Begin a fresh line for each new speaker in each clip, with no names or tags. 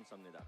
감사합니다.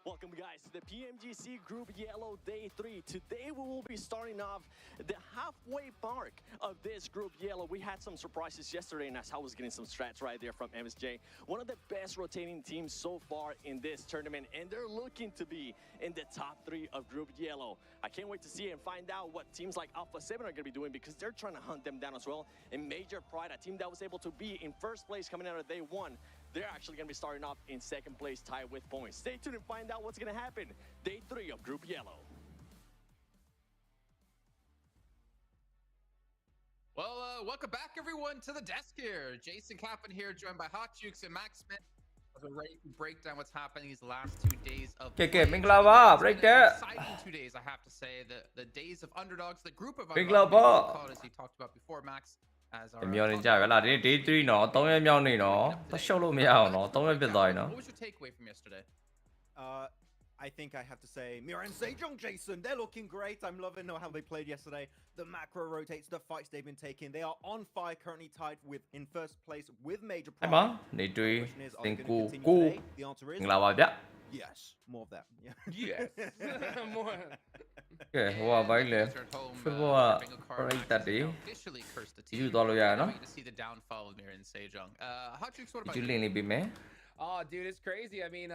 Welcome guys to the PMGC Group Yellow Day 3. Today we will be starting off the halfway mark of this Group Yellow. We had some surprises yesterday and I was getting some strats right there from MSJ. One of the best rotating teams so far in this tournament, and they're looking to be in the top 3 of Group Yellow. I can't wait to see and find out what teams like Alpha 7 are going to be doing, because they're trying to hunt them down as well. And Major Pride, a team that was able to be in first place coming out of day 1, they're actually going to be starting off in second place, tied with points. Stay tuned and find out what's going to happen. Day 3 of Group Yellow.
Well, welcome back everyone to the desk here. Jason Kaplan here, joined by Hot Jukes and Max Smith. We're ready to break down what's happening these last 2 days of
break that.
Exciting 2 days, I have to say. The days of underdogs, the group of
Big
underdogs, as you talked about before, Max. As our
မြောင်းနေကြပဲလားဒီနေ့ day 3เนาะ3ရက်မြောက်နေเนาะသရှုပ်လို့မရအောင်เนาะ3ရက်ပြတ်သွားပြီเนาะ
What was your takeaway from yesterday?
I think I have to say Mira and Sejong, Jason, they're looking great. I'm loving how they played yesterday. The macro rotates, the fights they've been taking. They are on fire, currently tied in first place with Major Pride.
အဲ့မှာနေတွေးသင်ကိုကို
The answer is
မင်္ဂလာပါဗျ
yes. More of that. Yeah.
Yes. More.
ကဲဟိုကဘိုင်းလေ Football
officially cursed the team.
ယူသွားလို့ရရနော်
To see the downfall of Mira and Sejong. Hot Jukes, what
ယူ
about
လင်းလေးပေးမယ်
Oh, dude, it's crazy. I mean,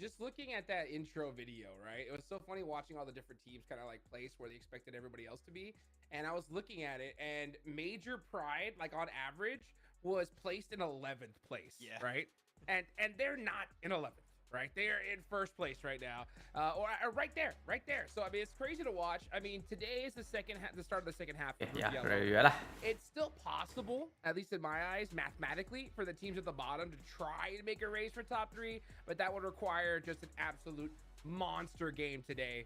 just looking at that intro video, right? It was so funny watching all the different teams kind of like place where they expected everybody else to be. And I was looking at it, and Major Pride, like on average, was placed in 11th place, right? And they're not in 11th. Right, they are in first place right now, or right there. So I mean, it's crazy to watch. I mean, today is the start of the second half. Of it's still possible, at least in my eyes, mathematically, for the teams at the bottom to try to make a race for top 3, but that would require just an absolute monster game today.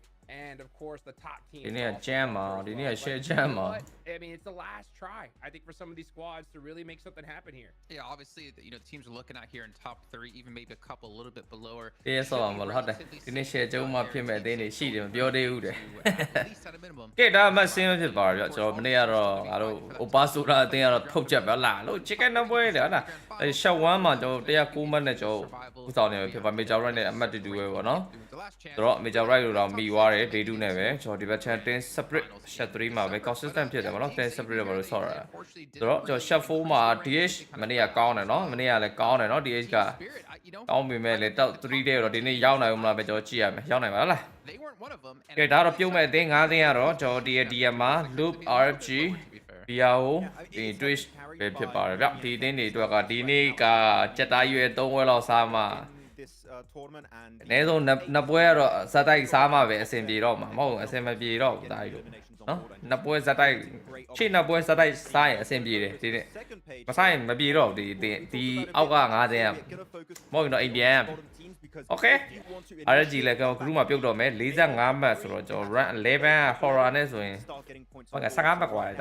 And of course, the top team.
You need a jam on. You need a share jam on.
I mean, it's the last try, I think, for some of these squads to really make something happen here.
Yeah, obviously, the teams are looking at here in top 3, even maybe a couple a little bit below.
Yeah, so I'm gonna have to. You share jam on. Pay me. They need sheet. I'm building you there.
At least at a minimum.
Okay, that much same as the bar. So many are opasura. They are top job. La, look, chicken no way. They are. They show one man. They are cool man. They show. Who's on it? If I make a run, I'm not to do it, no. Draw me a right around me. Worry, they do never. So the batch ten separate. Shut 3 ma. Because system here, they are not 10 separate. About sorry. Draw just shuffle ma. DH. Many are count and no. Many are like count and no. DH car. Count me man. Let out 3 days or didn't yawn. I'm not better. Chia. Yawn. Well.
They weren't one of them.
Get out of you, my thing. I think I wrote. So the DMA loop RFG. PRO. The twist. Paper. The didn't do a dini. Cheta you don't well or sama.
This tournament and
Nedo Napuero Satai Sama SMB Roma, Mo SMB Roma, Napu Satai China Boy Satai Sai SMB, did it? Masai maybe Rob, the Agang ADM, Mo no ABM. Okay, RG like a room of people, man, Lisa Gambas or Leva Horanes win. Okay, Sagamba quiet.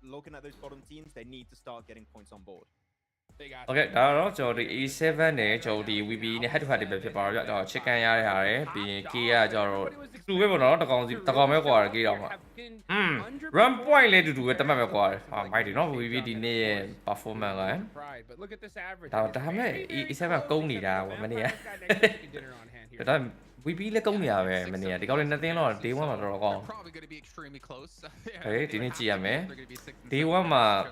Looking at those bottom teams, they need to start getting points on board.
Okay, đó cho đi E7 này cho đi VB này hết phải đi về bảo cho chicken ya này bị kia choดูvới bọn nó tao còn mấy quả kia đâu mà run point lên đủ cái tao mấy quả mày thì nó VB đi nè performance rồi tao mấy E7 công gì đâu mà nè cái đó VB lấy công gì à về mà nè thì câu lên nó tiếng nó tiếng quá mà rồi con đấy thì nên chi à mấy tiếng quá mà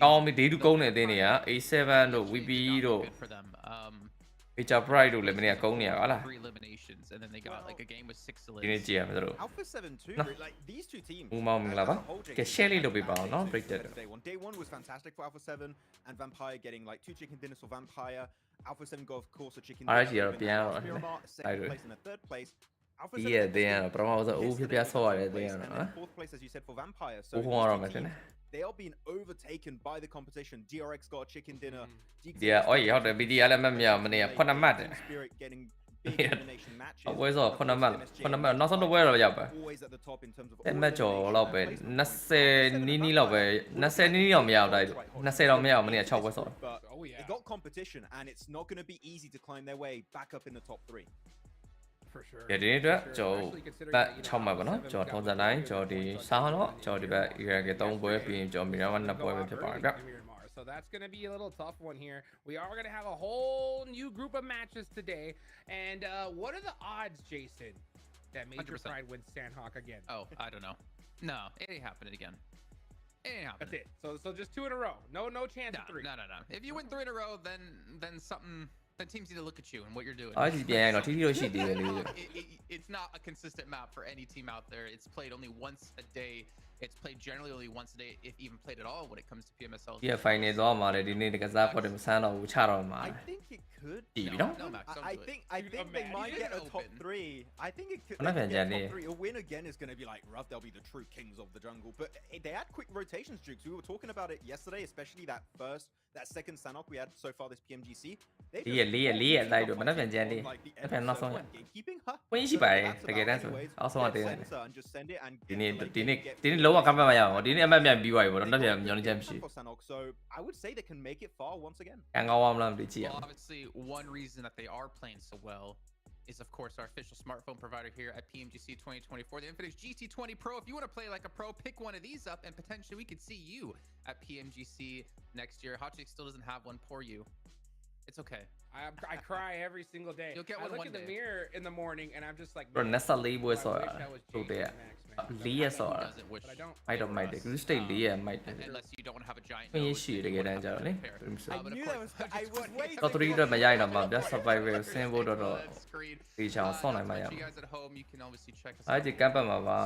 câu mới tí được câu này tên này á A7 rồi VB rồi Major Pride rồi lên này câu này á là thì nên chi à mấy rồi nó mau mình làm á cái share đi được bị bảo nó break được
Day 1 was fantastic for Alpha 7 and Vampire getting like 2 chicken dinners for Vampire. Alpha 7 got of course a chicken dinner.
Yeah, they are promoted
Fourth place, as you said, for Vampire. So they are being overtaken by the competition. DRX got a chicken dinner.
Yeah, oh yeah, the video element yeah, mình nè, con nắm mặt. Bây giờ con nắm mặt, nó không được quay rồi vậy. Em mới cho lâu về, nó sẽ ní lâu về, nó sẽ ní lâu nhiều đây, nó sẽ lâu nhiều mình nè chọc quay rồi.
They got competition, and it's not going to be easy to climb their way back up in the top 3.
Vậy thì đó, cho bạn trong mà nó, cho thông gia này, cho đi sao nó, cho đi bạn cái tông với pin cho mình ăn nắp với cái bảo đó.
So that's going to be a little tough one here. We are going to have a whole new group of matches today. And what are the odds, Jason, that Major
100%.
Pride wins Sandhawk again?
Oh, I don't know. No, it ain't happening again. It ain't happening.
That's it. So just 2 in a row. No chance
No,
of 3.
no. If you win 3 in a row, then something. Then teams need to look at you and what you're doing. It's not a consistent map for any team out there. It's played only once a day. It's played generally only once a day, if even played at all, when it comes to PMSL.
Yeah, final တော့မှာလေဒီနေ့တကစားဖို့တယ်မဆန်းတော့ဘူးချတော့မှာ
I think it could.
ကြည့်ပြီနော်
No, Max, don't
I
do it.
think
Dude,
they might
imagine
get a
it
top
open.
3. I think it could.
I'm not
they could get
gonna
top 3. A win again is going to be like rough. They'll be the true kings of the jungle. But they had quick rotations, Jukes. We were talking about it yesterday, especially that second Sanhok we had so far this PMGC. They just
လေးရ
focused
လိုက်တော့
on,
မနှက်ပြန်ကြမ်းလေး
like, the
တစ်ဖက်နောက်ဆုံးရ
episode 1 gatekeeping, huh?
ဝင်ရှိ
So
ပါတယ်
that's
တကယ်တ
about
မ်းဆို
anyways.
အောက်ဆုံးက
Get
တင်း
sensor and just send it and
ဒီ
get
နေ့
the late
ဒီ
game,
နေ့
get
ဒီနေ့လုံးဝကမ်းပတ်မရအောင်ဒီနေ့အမှတ်ပြန်ပြီးသွားပြီဗောနော်တစ်ပြန်ညောင်းချက်မရှိ
for Sanhok, so I would say they can make it far once again.
ကံကောင်းအောင်မလားမသိကြည့်ရ
Well,
အောင်
obviously, one reason that they are playing so well is, of course, our official smartphone provider here at PMGC 2024, the Infinix GT20 Pro. If you want to play like a pro, pick one of these up, and potentially we could see you at PMGC next year. Hotchick still doesn't have one for you. It's okay.
I cry every single day.
You'll get
I
one
look
one
in the
day.
mirror in the morning and I'm just like,
ဘရ
man,
24ပွဲ
I
ဆော်
wish
တာ
I was
ဟုတ်တယ်
Jason Max, man.
4ရက်ဆော်တာ
Doesn't wish
But I don't.
မိုက်တော့မိုက်တယ် Group State 4ရက်မိုက်တယ်
unless you don't have a giant
ခွင့်ရ
nose,
ရှိတယ်တ
you
ကယ်
won't
တမ်း
have
ကြ
to
တော့လေ
compare.
I
But of
knew
course,
that was. I was waiting.
Top 3အတွက်မရိုက်တော့မှာဗျ Survivor ဆင်းဖို့တော့
That screen.
ဒီချောင်းဆောင်းနိုင်မှာရ
For
အောင်
you guys at home, you can obviously check us
အား
out.
ကြကမ်းပတ်မှာပါ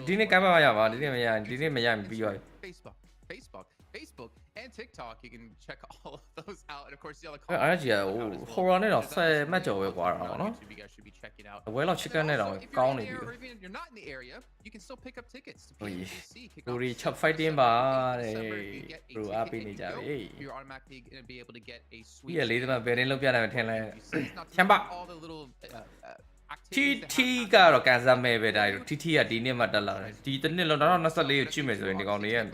ဒီနေ့ကမ်းပတ်မရပါဒီနေ့မရဒီနေ့မရပြီးရော
Facebook, and TikTok. You can check all of those out. And of course, the other
အားကြီးဟို horror နဲ့တော့ဆက်မှတ်ကြော်ပဲကွာတော့နော်
You guys should be checking out.
အဝဲလောက် chicken နဲ့တော့
Also, if you're
ကောင်း
in
နေ
the
ပြီ
area, or even if you're not in the area, you can still pick up tickets to
Oi.
PMGC. Kick
Puri
off
chop
December
fighting ba,
8th December. If you
eh.
get a
Bro,
ticket
happy
and
ni
you
ja
go,
be.
you're automatically going to be able to get a
ဒီ
sweet
ကလေးတမဘယ်ရင်လောက်ပြတယ်မထင်လဲ
It's not to
ချမ်းပါ
mention all the little
T
activities
T
that happen.
ကတော့ကန်ဆယ်မဲ့ပဲဒါT T ကဒီနေ့မှတက်လာတယ်ဒီတစ်နှစ်လုံးတော့24ကိုကြည့်မယ်ဆိုရင်ဒီကောင်တွေရဲ့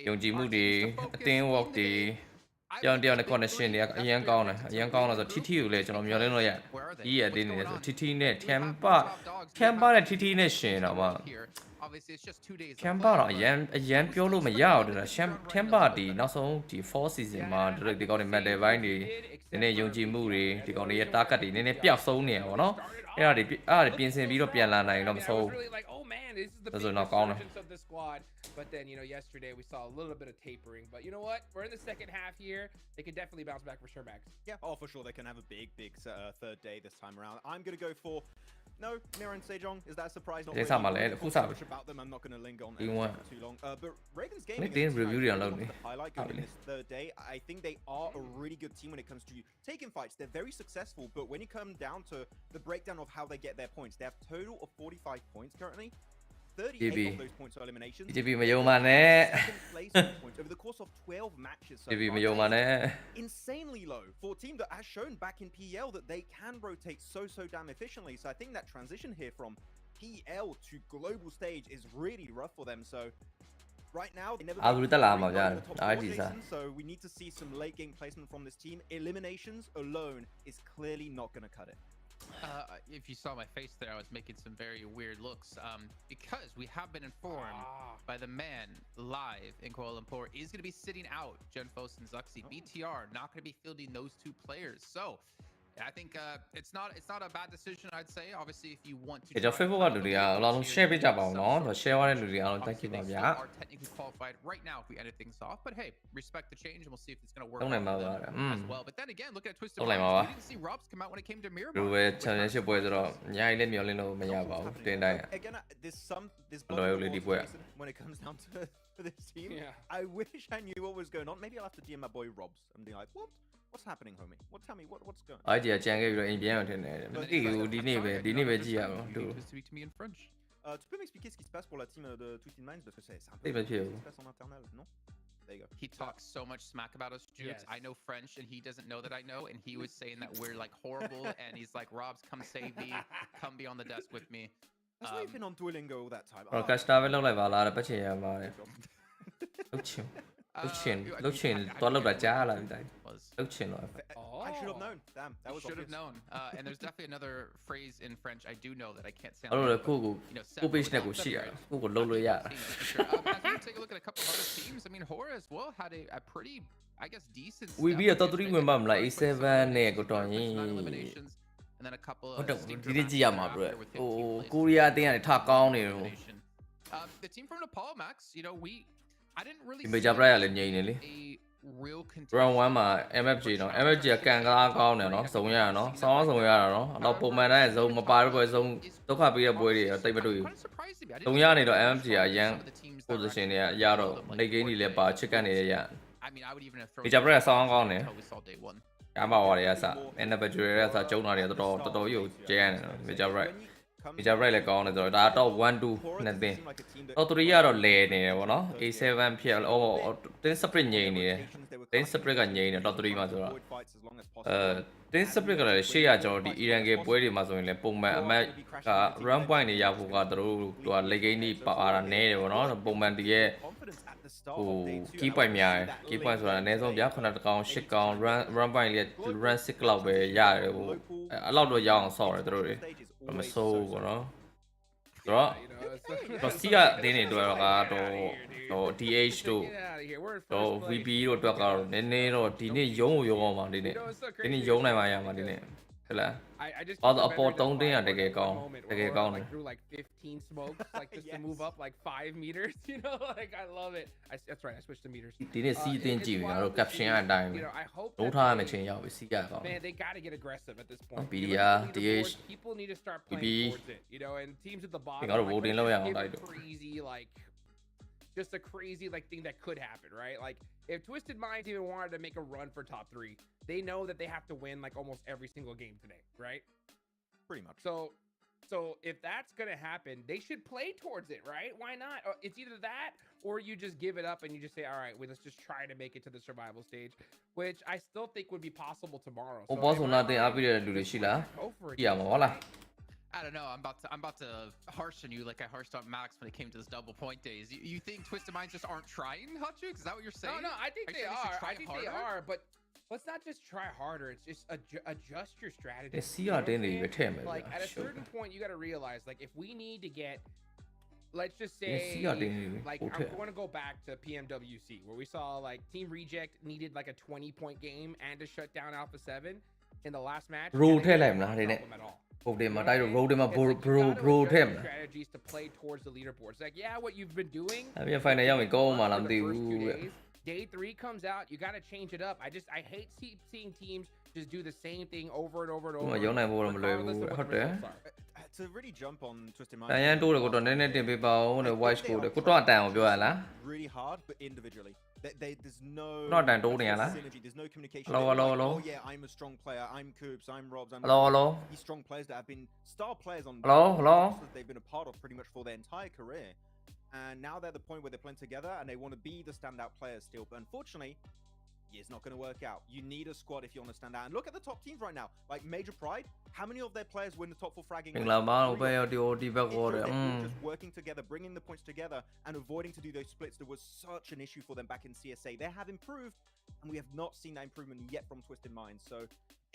ယုံကြည်မှုတွေအသင်း work တွေကြောင်တယောက်နဲ့ connection တွေအရင်ကောင်းတယ်အရင်ကောင်းတော့ဆို T T ကိုလည်းကျွန်တော်မျှော်လင့်လို့ရတယ်ဒီရဲ့အတင်းနေတယ်ဆို T T နဲ့ Tampa နဲ့ T T နဲ့ရှင်တော့မှ
Obviously, it's just 2 days.
Tampa တော့အရင်ပြောလို့မရအောင်တယ် Tampa ဒီနောက်ဆုံးဒီ4 season မှာဒီကောင်တွေ medal ဘိုင်းတွေနည်းနည်းယုံကြည်မှုတွေဒီကောင်တွေရဲ့ target တွေနည်းနည်းပျောက်ဆုံးနေရပါတော့အဲ့ဒါတွေပြင်ဆင်ပြီးတော့ပြန်လာနိုင်တော့မဆုံး
Oh man, this is the
That's
big
not gone.
resurgence of the squad. But then, yesterday we saw a little bit of tapering. But you know what? We're in the second half here. They can definitely bounce back for sure, Max.
Yeah, oh, for sure. They can have a big third day this time around. I'm going to go for... No, Mira and Sejong. Is that a surprise? Not
Yes,
really.
I'm a-
Not
who's up?
much about them. I'm not going to linger on
You
them
want-
for too long. But Reagan's
They
Gaming
didn't
is
review
really
it on
one of
Loadly.
the highlight going
Probably.
in this third day. I think they are a really good team when it comes to taking fights. They're very successful, but when you come down to the breakdown of how they get their points, they have total of 45 points currently. 38
GB.
of those points are eliminations.
GB မယုံပါနဲ့
Second place in points over the course of 12 matches. So
GB
far.
မယုံပါနဲ့
Insanely low for a team that has shown back in PL that they can rotate so damn efficiently. So I think that transition here from PL to global stage is really rough for them. So right now they never
I'll
been
read the llama,
really low in
yeah.
the top
I
four,
did that.
Jason, so we need to see some late game placement from this team. Eliminations alone is clearly not going to cut it.
If you saw my face there, I was making some very weird looks. Because we have been informed by the man live in Kuala Lumpur is going to be sitting out Genfos and Zuxi. BTR not going to be fielding those 2 players. So I think it's not a bad decision, I'd say. Obviously, if you want to.
ကျွန်တော် Facebook ကလူတွေကအလားလုံး share ပေးကြပါဦးနော် share ရတဲ့လူတွေအားလုံး thank you ပါဗျာ
are technically qualified right now if we edit things off, but hey, respect the change and we'll see if it's going to work
သုံးနိုင်မှာပါ
as well. But then again, look at Twisted
သုံးနိုင်မှာ
Minds.
ပါ
We didn't see Robs come out when it came to Mirror.
လူပဲ championship ပွဲဆိုတော့အများကြီးလည်းမျှော်လင့်လို့မရပါဘူးတင်တိုင်း
Again, there's
Loyalty
blood
point.
when it comes down to this team.
Yeah.
I wish I knew what was going on. Maybe I'll have to DM my boy Robs and be like, what's happening, homie? Tell me what's going on?
အားကြီးကကြံခဲ့ပြီးတော့အိမ်ပြန်အောင်ထင်တယ်မသိဘူးဒီနေ့ပဲကြည့်ရအောင်
You
သူ
need to speak to me in French.
Tu peux m'expliquer ce qui se passe pour la team de Twisted Minds parce que c'est un peu
Eh ben,
ce qui
puis,
se passe en internal, non? There you go.
He talks so much smack about us, Jukes.
Yes.
I know French, and he doesn't know that I know. And he was saying that we're like horrible, and he's like, "Robs, come save me. Come be on the desk with me."
That's why you've been on Duolingo all that time.
တော့ cash တာပဲလောက်လိုက်ပါလားပတ်ချင်ရပါတယ်ဟုတ်ချင် Lúc chuyển toàn lúc là cha là lúc chuyển rồi.
I should have known. Damn, that was
should have
obvious.
known. And there's definitely another phrase in French I do know that I can't say.
Rồi
But,
cô page này của chị à, cô còn lâu rồi à.
Take a look at a couple of other teams. I mean, Hora as well had a pretty, I guess, decent.
We be ở top 3 nguyên bầm là A7 này của trò nhỉ.
And then a couple
Có
of
động đi gì à mà bro. Korea tiếng này thả cao này rồi.
The team from Nepal, Max, you know, I didn't really.
Bây giờ ra là nhảy này đi. Round 1 mà MFG nó, MFG càng cao này nó, sống nhà nó, sống nhà nó, nó bộ mà này giống mà ba rồi giống, tôi qua bây giờ buổi đi, tây bên đuôi, sống nhà này đó MFG à, yang position này, ya rồi, đây cái này là ba chicken này ya, bây giờ ra sống cao này, cảm bảo này sao, MFG ra sao chỗ nào này tôi yêu chơi này, bây giờ ra là cao này rồi, đã to 1-2 này đi. Tao tụi giờ rồi lẹ nè, bọn nó A7 PL, tên sắp nhảy nè, tên sắp cái nhảy nè, tao tụi mà rồi, tên sắp cái là share cho đi Iran cái buổi đi mà rồi là bùng mà cả run point này giao phụ cả tụi lấy cái này bảo là nè, bọn nó bùng mà đi cái, key point rồi là nè xong giá phần nào shit con run point là run six lâu về giá rồi, lâu rồi giao sổ rồi tụi mà sâu của nó. Đó, nó xia đến này rồi cả đồ DH đồ VP rồi được cả nên rồi thì này giống mà đến này giống này mà đến này thế là bao giờ Apple tông đến là cái con này
like 15 smokes like just to move up like 5 meters, you know, like I love it. That's right, I switched to meters.
Tí này xí tên chỉ rồi caption anh đang đấu tha mà chuyện nhau với xí cả con.
Man, they got to get aggressive at this point.
BDR, DH,
people need to start playing towards it, you know, and teams at the bottom.
Nó vô đến lâu rồi
Crazy like just a crazy like thing that could happen, right? Like if Twisted Minds even wanted to make a run for top 3, they know that they have to win like almost every single game today, right?
Pretty much.
So if that's gonna happen, they should play towards it, right? Why not? It's either that or you just give it up and you just say, all right, well, let's just try to make it to the survival stage, which I still think would be possible tomorrow.
So boss nothing up here do this shit lah. Yeah, voila.
I don't know. I'm about to harsh on you like I harshed on Max when it came to this double point days. You think Twisted Minds just aren't trying, Hotchuk? Is that what you're saying?
No, I think they are. I think they are, but let's not just try harder. It's just adjust your strategy. Like at a certain point, you got to realize, like, if we need to get, let's just say, like, I'm going to go back to PMWC where we saw like Team Reject needed like a 20-point game and to shut down Alpha 7 in the last match.
Mà đây rồi mà bro thêm
strategies to play towards the leaderboards. Like, yeah, what you've been doing.
Bây giờ phải này mình câu mà làm điều.
Day 3 comes out, you got to change it up. I hate seeing teams just do the same thing over and over and over.
Mà giống này vô là một lời hot đấy.
To really jump on Twisted Minds.
Tại anh tôi là có đòn nên tiền bị bao này white school đấy, có trò tàng một biểu là.
Really hard, but individually. There's no.
Nó đàn tôi này là.
There's no communication.
Hello.
Oh yeah, I'm a strong player. I'm Coops. I'm Robs. I'm.
Hello.
These strong players that have been star players on.
Hello.
They've been a part of pretty much for their entire career, and now they're at the point where they're playing together and they want to be the standout players still. But unfortunately, it's not going to work out. You need a squad if you want to stand out. And look at the top teams right now. Like Major Pride, how many of their players win the top 4 fragging? Just working together, bringing the points together, and avoiding to do those splits. That was such an issue for them back in CSA. They have improved, and we have not seen that improvement yet from Twisted Minds. So,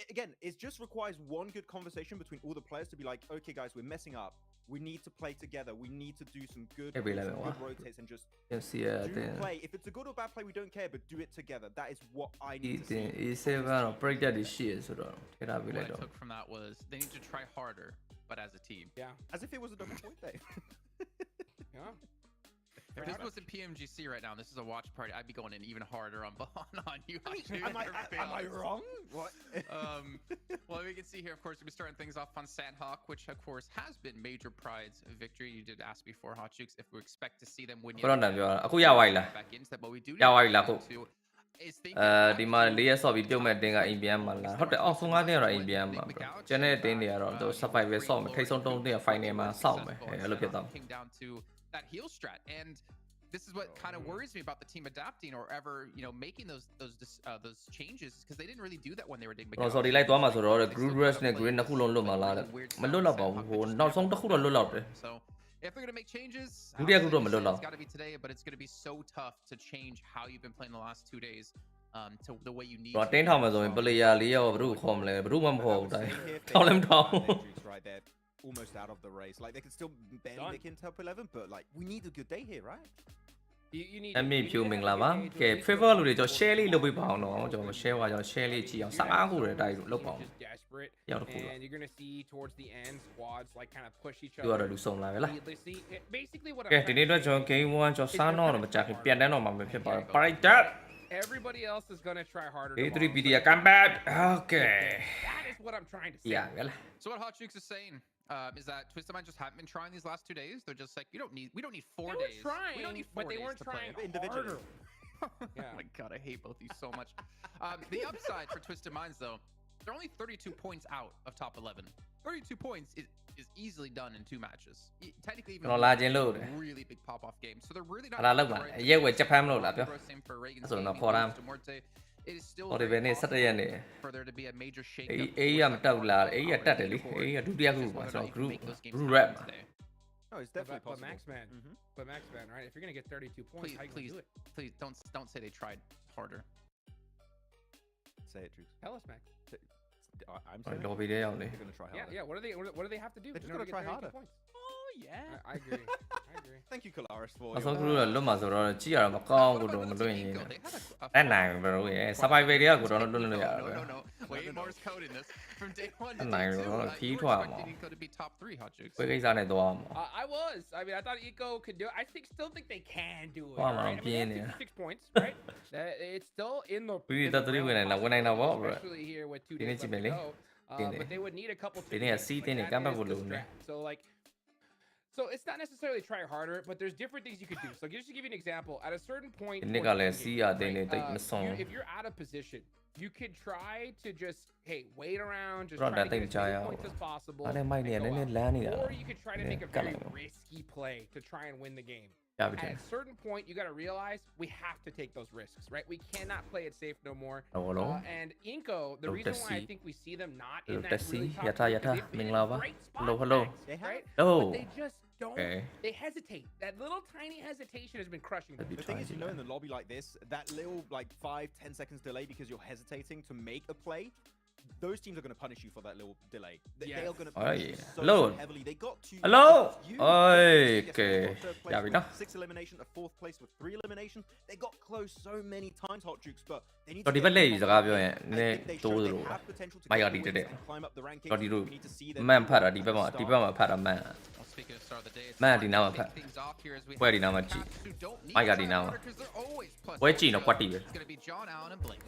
again, it just requires one good conversation between all the players to be like, okay, guys, we're messing up. We need to play together. We need to do some good rotates and just play. If it's a good or bad play, we don't care, but do it together. That is what I need to see.
Break that shit.
What I took from that was they need to try harder, but as a team.
Yeah.
As if it was a double point day.
Yeah.
If this was in PMGC right now, and this is a watch party, I'd be going in even harder on you.
Am I wrong? What?
Well, we can see here, of course, we'll be starting things off on Sandhawk, which, of course, has been Major Pride's victory. You did ask before, Hotchuk, if we expect to see them win yet. Back into that, but we do need to.
Đi mà lý do video mà đến cái IBM mà là hết rồi xong ngay rồi IBM mà cho nên đến đây rồi tôi sắp phải về xong mà thấy xong trong đây phải này mà xong mà lúc đó
that heal strat, and this is what kind of worries me about the team adapting or ever, you know, making those changes, because they didn't really do that when they were doing.
Rồi đi lại toán mà rồi group rush này green nó không luôn mà là mình luôn là bảo hồn nó xong nó không luôn rồi.
If they're gonna make changes,
Did you
obviously
go to
they said
Malolo?
it's got to be today, but it's gonna be so tough to change how you've been playing the last 2 days to the way you need
တော့
to.
တင်းထောင်မှာဆိုရင် player 4ယောက်ဘယ်သူခေါ်မလဲဘယ်သူမှမခေါ်ဘူးတိုင်းထောင်လည်းမထောင်
right there, almost out of the race. Like they can still barely make in top 11, but like we need a good day here, right?
You need.
အမြင့်ဖြူမင်္ဂလာပါကဲ favor လူတွေကျွန်တော် share လေးလုပ်ပေးပါအောင်တော့ကျွန်တော် share ပါကျွန်တော် share လေးကြည့်အောင်15ခုတွေတိုက်လုပ်ပါအောင်
Just desperate,
Yeah, the cool.
and you're gonna see towards the end squads like kind of push each
သူကတော့
other.
လူစုံလာပဲလား
Needlessly, basically what
ကဲ
I'm
ဒီ
trying
နေ့
to
တော့
say
ကျွန်တော် game 1ကျွန်တော်စားတော့တော့မကြခင်ပြန်တန်းတော့မှာမဖြစ်ပါဘူး Brighter
everybody else is gonna try harder.
A3
tomorrow.
BDR come back okay
That is what I'm trying to say.
yeah ပဲလား
So what Hot Jukes is saying is that Twisted Mind just haven't been trying these last 2 days. They're just like, we don't need 4
They were
days.
trying,
we don't need 4
but they
days
weren't
to play.
trying
individually.
harder.
Oh my god, I hate both of you so much. The upside for Twisted Minds though, they're only 32 points out of top 11. 32 points is easily done in 2 matches. Technically even
ကျွန်တော်လာခြင်းလို့တယ်
really big pop off game. So they're really not
လာလောက်ပါအရက်ဝယ်ချက်ဖမ်းမလို့လားပြော
Same for Reagan's
ဆိုတော့
game,
ခေါ်ရမ်း
to Morte. It is still
ဟောဒီပဲနေ့17ရက်နေ့
for there to be a major shake
အေးရမတက်ဘူးလားအေးရတက်တယ်လေအေးရဒုတိယ group ပါကျွန်တော် group rap ပါ
No, it's definitely
But
possible.
Max Man, but Max Man, right? If you're gonna get 32 points, how you
Please,
gonna do it?
please don't say they tried harder.
Say it, Drew.
Tell us, Max.
I'm saying
လော်ဘီထဲရောက်နေ
they're gonna try
Yeah,
harder.
yeah. What do they have to do?
They just
in order
gotta
to
try
get 32
harder.
points?
Oh yeah.
I agree. I agree.
Thank you, Kalaris, for
အဆုံး
your,
ကလို့လွတ်မှာဆိုတော့ကြည့်ရတော့မကောင်းဘူးတော့မလွတ်ရင်
They had a
အဲ့နိုင်ဘယ်လိုရဲ survival တွေကကိုတော့လွတ်လို့ရတာပဲ
No. Way Morse code in this from day 1 to
Anh
day
này
2.
nó
You
phí
were
thoại
expecting
mà.
Eco to be top 3, Hot Jukes.
ဝေးကိစ္စနဲ့သွားမှာ
I was. I mean, I thought Eco could do it. I still think they can do it.
Wow,
right? I mean, they
bien,
have 56 points, right? It's still in the.
Really,
in
that's
the
really
realm
winning, like, winning
possible,
now, bro.
especially here with 2
Tiene
days left to
chimele.
go.
Tiene.
But they would need a couple.
Tiene
tips,
así,
like
tiene
that
cambia
is the
volumen.
strat. So like. So it's not necessarily try harder, but there's different things you could do. So just to give you an example, at a certain point,
Cái này
towards
là
the
si
game,
à,
right,
đây này tại nó xong.
if you're out of position, you could try to just wait around, just
Rồi,
try
đã
to
tình
get as
trai
many
à.
points as possible.
Ở đây may
and
nè,
go
nó nên
out.
lá nè.
Or you could try to
Nè,
make a
cắt
very
lại.
risky play to try and win the game.
Chào bị
At a certain point, you got to realize we have to take those risks, right? We cannot play it safe no more.
Hello.
And Inco, the
Hello,
reason why I
Tessie.
think we see them not in
Hello,
that
Tessie.
really top
Yata,
group is
yata.
they've been
Mình
in
lao va.
great spots,
Hello, hello.
Max, right?
Oh.
But they just don't.
Okay.
They hesitate. That little tiny hesitation has been crushing them.
That'd be
The thing is, you know, in
trying
the lobby like this, that little like 5-10 seconds delay because you're hesitating to make a play, those teams are going to punish you for that little delay. They
Yes.
are going to
Oh,
punish you
yeah.
so,
Hello.
so heavily. They got to.
Hello.
You,
Ôi,
yes,
kìa.
they got third place
Chào bị
with
đó.
6 eliminations, a 4th place with 3 eliminations. They got close so many times, Hot Jukes, but they need
Rồi
to
đi
get
vấn đề gì
more
ra
confident.
vậy?
I
Nè,
think they
tôi
showed they
rồi.
have potential to
Mày
get
gọi
the
đi tới
wins
đây.
and climb up the rankings.
Rồi đi
We
rồi.
need to see them
Man phát
from
à đi
the
bên mà
start.
đi bên mà phát à man.
Well, speaking of start of the day, it's
Man
time
đi
to
nào mà
kick
phát.
things off here as we
Quay
have
đi nào mà
the
chị.
Caps who don't need
Mày
to
gạt đi
try
nào mà.
harder 'cause they're always plus
Quay
2.
chỉ nó quạt đi.
It's gonna be John Allen and Blink.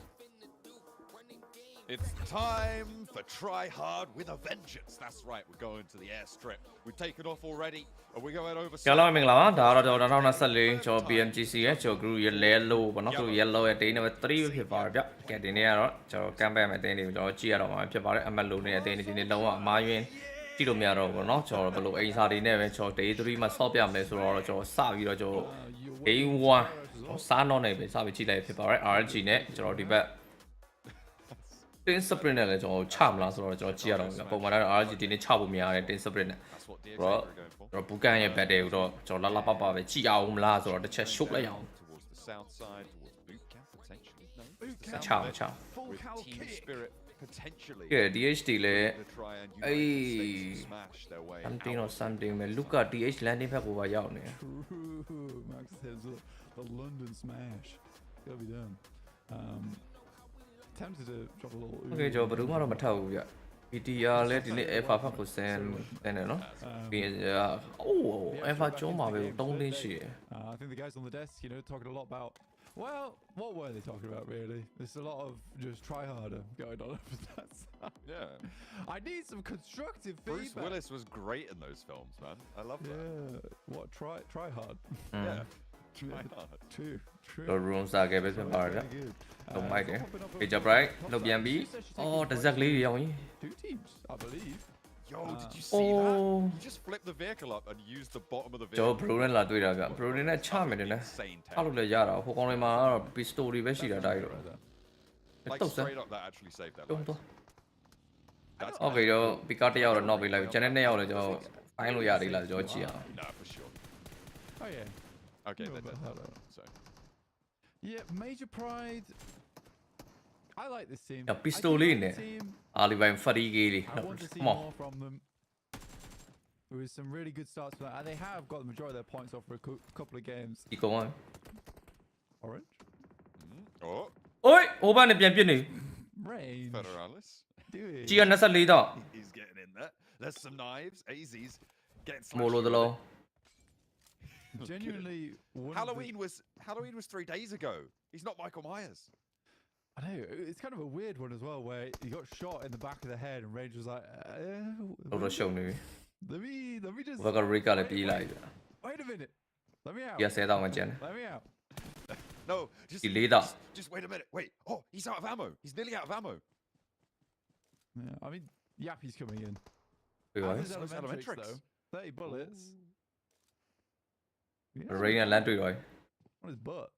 It's time for Try Hard with a Vengeance. That's right, we're going to the airstrip. We've taken off already, and we're going over.
ကျော်လာမင်္ဂလာပါဒါတော့ကျွန်တော်2024ကျွန်တော် PMGC ရဲ့ကျွန်တော် group ရဲ့ yellow ပေါ့နော် group yellow ရဲ့ day number 3ပဲဖြစ်ပါတယ်ဗျကဲဒီနေ့ကတော့ကျွန်တော် campaign မဲ့အတင်းတွေကိုကျွန်တော်ကြည့်ရတော့မှာဖြစ်ပါတယ်အမတ်လိုနေတဲ့အတင်းတွေဒီနေ့လုံးဝအမားယွင်းကြည့်လို့မရတော့ဘူးပေါ့နော်ကျွန်တော်ဘယ်လိုအိမ်စာတွေနဲ့ပဲကျွန်တော် day 3မှာဆော့ပြမလဲဆိုတော့ကျွန်တော်စပြီးတော့ကျွန်တော် day 1ကျွန်တော်စားတော့နေပဲစပြီးကြည့်လိုက်ဖြစ်ပါတယ် RG နဲ့ကျွန်တော်ဒီဘက် tin sprint နဲ့လည်းကျွန်တော်ချမလားဆိုတော့ကျွန်တော်ကြည့်ရတော့ဗျပုံမှန်တော့ RG ဒီနေ့ချဖို့မရတဲ့ tin sprint နဲ့
That's what Dear
တော့
are going for.
ကျွန်တော်ဘူကန်ရဲ့ battle ကိုတော့ကျွန်တော်လာပပပဲကြည့်အောင်မလားဆိုတော့တစ်ချက်ရှုပ်လိုက်အောင်
Towards the south side, towards boot camp potentially. No,
Boot
it's the
camp.
south
Ciao,
of it,
ciao.
With team spirit potentially.
ကဲ DHD လည်း
To try and
Ay.
unite the smash their way.
something or
out.
something ပဲ Luca DH landing ဘက်ကိုပါရောက်နေ
Ooh, Max says the London smash. Gotta be done. Tempted to drop a little.
โอเคကျွန်တော်ဘယ်သူမှတော့မထောက်ဘူးဗျ PTR လည်းဒီနေ့ Alpha ဘက်ကိုဆန်တယ်နော်ပြီးရင်အိုး Alpha ကျုံးမှာပဲ3သိန်းရှိတယ်
I think the guys on the desk, talking a lot about. Well, what were they talking about really? There's a lot of just try harder going on.
Yeah.
I need some constructive
Bruce
feedback.
Willis was great in those films, man. I love that.
Yeah. What try hard?
Yeah. Try hard.
True.
တော့ room စားခဲ့ပဲဖြစ်ပါတယ်ဗျတော့မိုက်တယ် Page up right လောက်ပြန်ပြီးအော်တစ်စက်ကလေးတွေရောက်ရင်
Two teams, I believe.
Yo, did you see that?
Oh.
You just flip the vehicle up and use the bottom of the
ကျွန်
vehicle.
တော် Bro နဲ့လာတွေ့တာဗျ Bro နဲ့ချမယ်တယ်နဲ့
Insane
ချလို့လည်းရတာဟိုကောင်လေးမှာတော့ pistol တွေပဲရှိတာတိုက်တော့
Like
တော့စမ်း
straight up, that actually saved their
တုံး
lives.
တော့
That's
โอเคတော့ pick up တစ်ယောက်တော့ knock ပေးလိုက်ပြီ channel 2ယောက်လည်းကျွန်တော် ဖိုင်းလို့ရတယ်လားကျွန်တော်ကြည့်အောင်
No, for sure.
Oh yeah.
Okay,
No,
then.
but hello.
So.
Yeah, Major Pride. I like this team.
Yeah,
I do
pistol
like
in
the
there.
team.
အာလီဘိုင်ဖရီဂေးလေး
I want to see
come on
more from them. There was some really good starts for that, and they have got the majority of their points off for a couple of games.
ဒီကောင်
Orange,
Oh,
အိုးဟိုဘက်နဲ့ပြန်ပြစ်နေ
range,
Federalis.
do it.
ကြီးက24တော့
He's getting in there. There's some knives. AZ's getting
မိုးလိုသ
slashed
လို
Genuinely, one of
Halloween was 3 days ago. He's not Michael Myers.
I know it's kind of a weird one as well, where he got shot in the back of the head, and Range was like,
လို့တော့ရှုံနေပြီ
let me just
ဘက်ကရိကလည်းပြေးလိုက်ပြီ
wait a minute, let me out,
ဒီ10တော့မှကျန်တယ်
let me out.
No, just,
He laid up.
just wait a minute. Wait. Oh, he's out of ammo. He's nearly out of ammo.
Yeah, I mean, Yappy's coming in.
ပြေးပါ
And there's
Those
Elementrix,
Elementrix.
though. 30 bullets. Yeah,
ရိန်းနဲ့လမ်းတွေ့တော့
on his butt.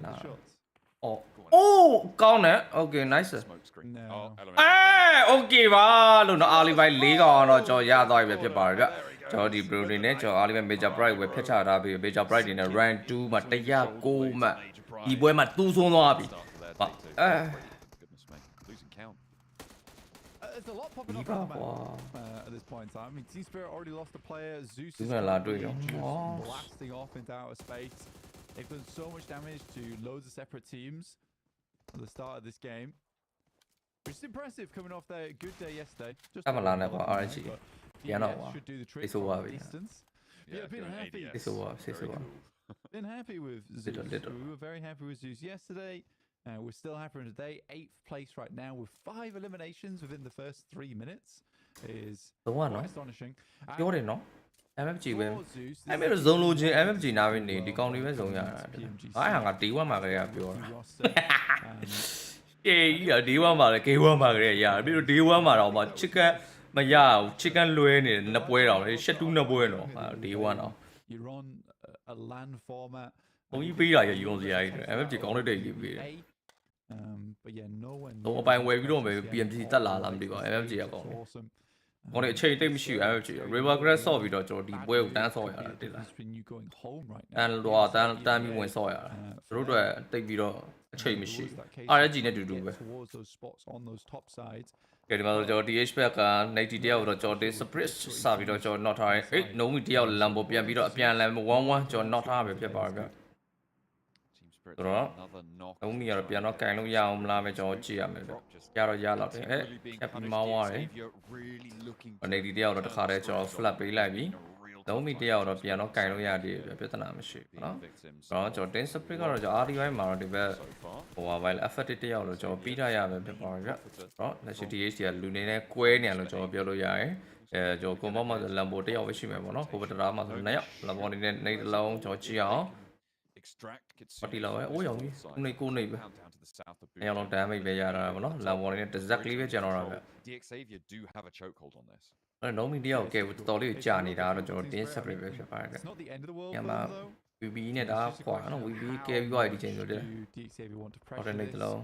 နာ
Shots.
အော်အိုးကောင်းတယ် okay nice
Smoke screen.
No.
Oh,
အဲ
Elementrix.
okay ပါလို့နော်အာလီဘိုင်၄កောင်တော့ကျွန်တော်ရသွားပြီပဲဖြစ်ပါတယ်ဗျကျွန်တော်ဒီ bro တွေနဲ့ကျွန်တော်အာလီဘိုင် major prize ဝယ်ဖျက်ချထားပြီး major prize တွေနဲ့ rank 2မှာ109မှတ်ဒီပွဲမှာတူးဆုံးသွားပြီ
Start to their
But,
day two. Goodness me. Losing count.
There's a lot popping
ဒီ
up
ပါ
on the
ကွာ
map at this point in time. I mean, Team Spirit already lost a player. Zeus
Đúng
is
là lá
currently
đuổi
just
không?
blasting off into outer space. They've done so much damage to loads of separate teams at the start of this game, which is impressive coming off their good day yesterday. Just
Chắc là
a
này
lot
của
of
RNG.
damage, but
Dạ nó
DES
quá.
should do the
Đi
trick
số
from
qua
a
vậy.
distance.
Yeah,
been
doing
happy.
ADS.
Đi số qua, đi
Very
số qua.
cool.
Been happy with Zeus.
Little, little.
We were very happy with Zeus yesterday. We're still happy with today. 8th place right now with 5 eliminations within the first 3 minutes is
đúng rồi nó
quite astonishing.
ပြောတယ်နော် MFG ပဲ
For Zeus, this
အဲ့
is
မဲ့
a
ဇုံလိုချင် MFG နားပဲနေဒီကောင်လေးပဲဇုံရတာ
PMGC.
အားဟာငါ D1 မှာကလေးကပြောတာ
New roster, and
အေးကြီးက D1 မှာလည်း K1 မှာကလေးရတာပြီးတော့ D1 မှာတော့မှ chicken မရဘူး chicken လွဲနေနှစ်ပွဲတော့လေရှက်တူးနှစ်ပွဲတော့ D1 တော့
you're on a LAN format.
ဘုံကြီးပေးတာရယူအောင်စရာကြီး MFG ကောင်းတဲ့တိတ်ကြီးပေးတယ်
But yeah, nowhere
တော့
near
အပိုင်ဝယ်ပြီးတော့မယ်
this game.
PMGC တက်လာလားမသိပါဘူး MFG ကကောင်းတယ်
Awesome.
ကောင်းတယ်အချိန်တိတ်မရှိဘူး MFG River Grass ဆော့ပြီးတော့ကျွန်တော်ဒီပွဲကိုတန်းဆော့ရတာတိတ်လား
Between you going home right
တ
now.
န်းတော့တန်းပြီးဝင်ဆော့ရတာသူတို့အတွက်တိတ်ပြီးတော့အချိန်မရှိဘူး RNG နဲ့တူတူပဲ
Towards those spots on those top sides.
ကဲဒီမှာဆိုကျွန်တော် DH back က90တယောက်တော့ကျွန်တော် split စပြီးတော့ကျွန်တော် not ထားတယ်အေးနှုံးမီတယောက်လမ်ဘောပြန်ပြီးတော့အပြန်လမ်1-1ကျွန်တော် not ထားပဲဖြစ်ပါဗျ
Team Spirit
Rồi đó.
another knock.
နှုံးမီကတော့ပြန်တော့ကင်လို့ရအောင်မလားပဲကျွန်တော်ကြည့်ရမယ်ဗျရတော့ရတော့တယ်အဲ့ဖြတ်ပြီးမောင်းသွားတယ်
Really looking
90တယောက်တော့တခါတည်းကျွန်တော် flat ပေးလိုက်ပြီးနှုံးမီတယောက်တော့ပြန်တော့ကင်လို့ရသေးတယ်ပြဿနာမရှိဘူးเนาะ တော့ကျွန်တော် 10 split ကတော့ကျွန်တော် RD ဘိုင်းမှာတော့ဒီဘက်
so far.
ဟိုပါဘိုင်း effective တယောက်တော့ကျွန်တော်ပြီးထားရပဲဖြစ်ပါဗျတော့လက်ရှိ DH ကလူနေနဲ့ကွဲနေရလို့ကျွန်တော်ပြောလို့ရတယ်ကျွန်တော်ကွန်ဘောမှာဆိုလမ်ဘိုတယောက်ပဲရှိမယ်ပေါ့နော်ဟိုဘက်တရားမှာဆို2ယောက်လမ်ဘိုနေနဲ့နေတစ်လုံးကျွန်တော်ကြည့်အောင်
Extract
ပတ်တီလောက်ပဲအိုးရောင်ကြီးခုနေကိုနေပဲ
down to the south of
2ယောက်လုံး damage ပဲရတာပေါ့နော်လမ်ဘိုနေနဲ့တစ်စက်ကလေးပဲကျန်တော့တာပဲ
DX Xavier do have a chokehold on this.
အဲ့တော့မီတယောက်ကဲတော်တော်လေးကိုကြာနေတာတော့ကျွန်တော်10 split ပဲဖြစ်ပါတယ်
It's not the end of the world
Yeah,
for
man.
them, though.
VB နဲ့ဒါခွာနော် VB ကဲပြီးသွားပြီဒီချိန်ဆိုတဲ့
Do DXAV want to
ဟော
pressure
တဲ့နေတ
this?
လုံး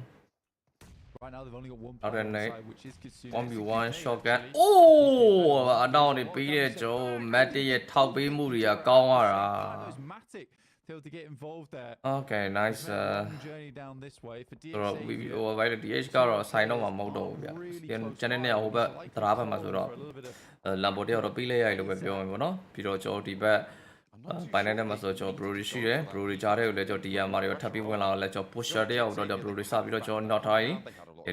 Right now they've only got one
Out
player
of
on the
net.
side, which is Kitsune.
1v1 shotgun အိုးအတော့နေပြီးတဲ့ကျွန်တော်မတ်တရဲ့ထောက်ပေးမှုတွေကကောင်းရတာ
Those Matic to be able to get involved there.
Okay nice
It's been a long journey down this way for
ဆိုတော့
DXAV.
ဟိုဘိုင်း DH ကတော့ဆိုင်တော့မှာမဟုတ်တော့ဘူးဗျကျန်တဲ့နေရာဟိုဘက်သရားဘက်မှာဆိုတော့လမ်ဘိုတယောက်တော့ပြီးလဲရိုက်လို့ပဲပြောမှာပေါ့နော်ပြီးတော့ကျွန်တော်ဒီဘက်ဘိုင်းနဲ့မှာဆိုကျွန်တော် Brody ရှိတယ် Brody ကြားတဲ့ကိုလည်းကျွန်တော် DM မှာတွေထပ်ပြီးဝင်လာတော့လည်းကျွန်တော် pusher တယောက်တော့ Brody စပြီးတော့ကျွန်တော် not ထားရင်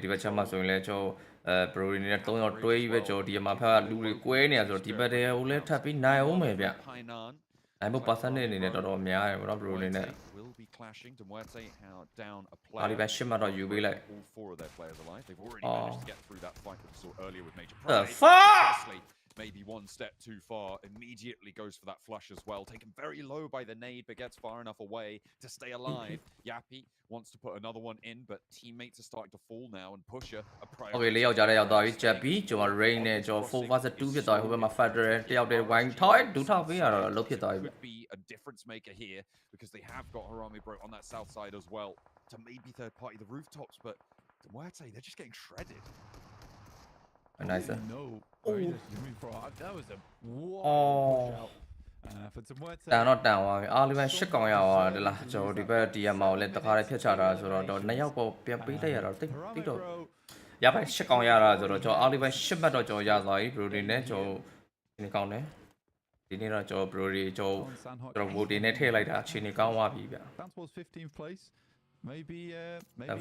ဒီဘက်ချက်မှာဆိုရင်လည်းကျွန်တော်Brody နဲ့3ယောက်တွဲပြီးပဲကျွန်တော် DM မှာဖက်ကလူတွေကွဲနေရဆိုတော့ဒီဘက်တည်းဟိုလည်းထပ်ပြီးနိုင်အောင်မယ်ဗျ
Hainan
နိုင်ဖို့ percentage အနေနဲ့တော်တော်များတယ်ပေါ့နော် Brody နဲ့
will be clashing. Muerte how down a
အာလီ
player.
ဘက်ရှစ်မှာတော့ယူပေးလိုက်
All four of their players alive. They've already
Oh.
managed to get through that fight that we saw earlier with Major
The
Pride.
fuck?
Presley, maybe one step too far, immediately goes for that flush as well. Taken very low by the nade, but gets far enough away to stay alive. Yappy wants to put another one in, but teammates are starting to fall now, and Pusher a priority.
Okay လေးယောက်ကြားတဲ့ရောက်သွားပြီချက်ပြီးကျွန်တော် rain နဲ့ကျွန်တော်4 vs 2ဖြစ်သွားပြီဟိုဘက်မှာ factor တယောက်တည်း wine ထောက်ဒူထောက်ပေးရတော့လုတ်ဖြစ်သွားပြီ
Could be a difference maker here because they have got Harami Bro on that south side as well to maybe third party the rooftops, but Muerte, they're just getting shredded.
nice.
No. Very nice to move forward. That was a wild push out. For Tumweta.
တန်တော့တန်သွားပြီအာလီဗန်8កောင်ရသွားတယ်လားကျွန်တော်ဒီဘက် DM ကိုလည်းတခါလေးဖြတ်ချတာဆိုတော့2ယောက်ပေါ်ပြန်ပေးလိုက်ရတော့တိတ်တော့ရပါ8កောင်ရတာဆိုတော့ကျွန်တော်အာလီဗန်8မှတ်တော့ကျွန်တော်ရသွားပြီဘရိုဒီနဲ့ကျွန်တော်ဒီကောင်းတယ်ဒီနေ့တော့ကျွန်တော်ဘရိုဒီကျွန်တော်ဗိုဒီနဲ့ထည့်လိုက်တာအချိန်ကြီးကောင်းသွားပြီဗျ
Bounce was 15th place. Maybe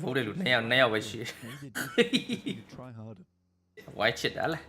ဗိုးတယ်လို့2ယောက်ပဲရှိ
try harder.
ဝိုင်းချစ်တာလား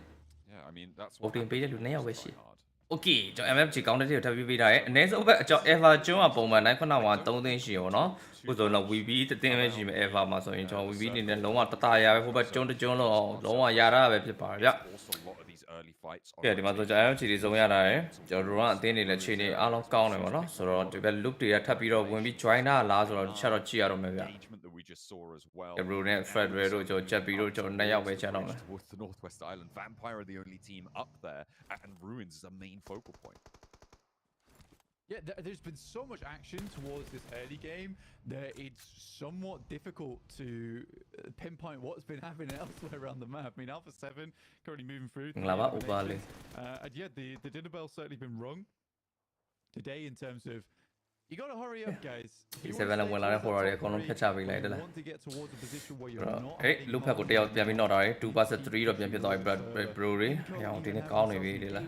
Yeah, I mean that's
ဗိုတင်ပေးတယ်လို့2ယောက်ပဲရှိ
hard.
Okay ကျွန်တော် MFG ကောင်းတဲ့တွေကိုထပ်ပြီးပေးတာရဲ့အနည်းဆုံးဘက်အကြောင်း Ever ကျွန်းကပုံမှန်တိုင်းခုနက3သိန်းရှိရောနော်ခုဆိုတော့ VB တသိန်းပဲရှိမယ် Ever မှာဆိုရင်ကျွန်တော် VB အနေနဲ့လုံးဝတတရာပဲဟိုဘက်ကျွန်းတစ်ကျွန်းလုံးဝရတာပဲဖြစ်ပါတယ်ဗျ
Also a lot of these early fights.
ကဲဒီမှာဆိုကျွန်တော် MFG တွေစုံရတာရဲ့ကျွန်တော်တို့ကအသင်းတွေလည်းခြေနေအားလုံးကောင်းတယ်ပေါ့နော်ဆိုတော့ဒီဘက် loop တွေကထပ်ပြီးတော့ဝင်ပြီး join တာလားဆိုတော့တစ်ချက်တော့ကြည့်ရတော့မယ်ဗျ
Engagement that we just saw as well.
Ebro နဲ့ Fredway တို့ကျွန်တော် Jet B တို့ကျွန်တော်2ယောက်ပဲချန်တော့မယ်
Towards the Northwest Island, Vampire are the only team up there, and Ruins is a main focal point.
Yeah, there's been so much action towards this early game that it's somewhat difficult to pinpoint what's been happening elsewhere around the map. I mean, Alpha 7 currently moving through.
Ngla ba ubali.
And yeah, the dinner bell's certainly been rung today in terms of you got to hurry up, guys.
ဒီ7နဲ့ဝင်လာတဲ့ horror တွေအကုန်လုံးဖျက်ချပေးလိုက်တယ်လား
Want to get towards a position where you're not
ဟေးလူဖက်ကိုတယောက်ပြန်ပြီးတော့တာ2 pass 3တော့ပြန်ဖြစ်သွားပြီ bro တွေအရောင်ဒီနေ့ကောင်းနေပြီဒီလား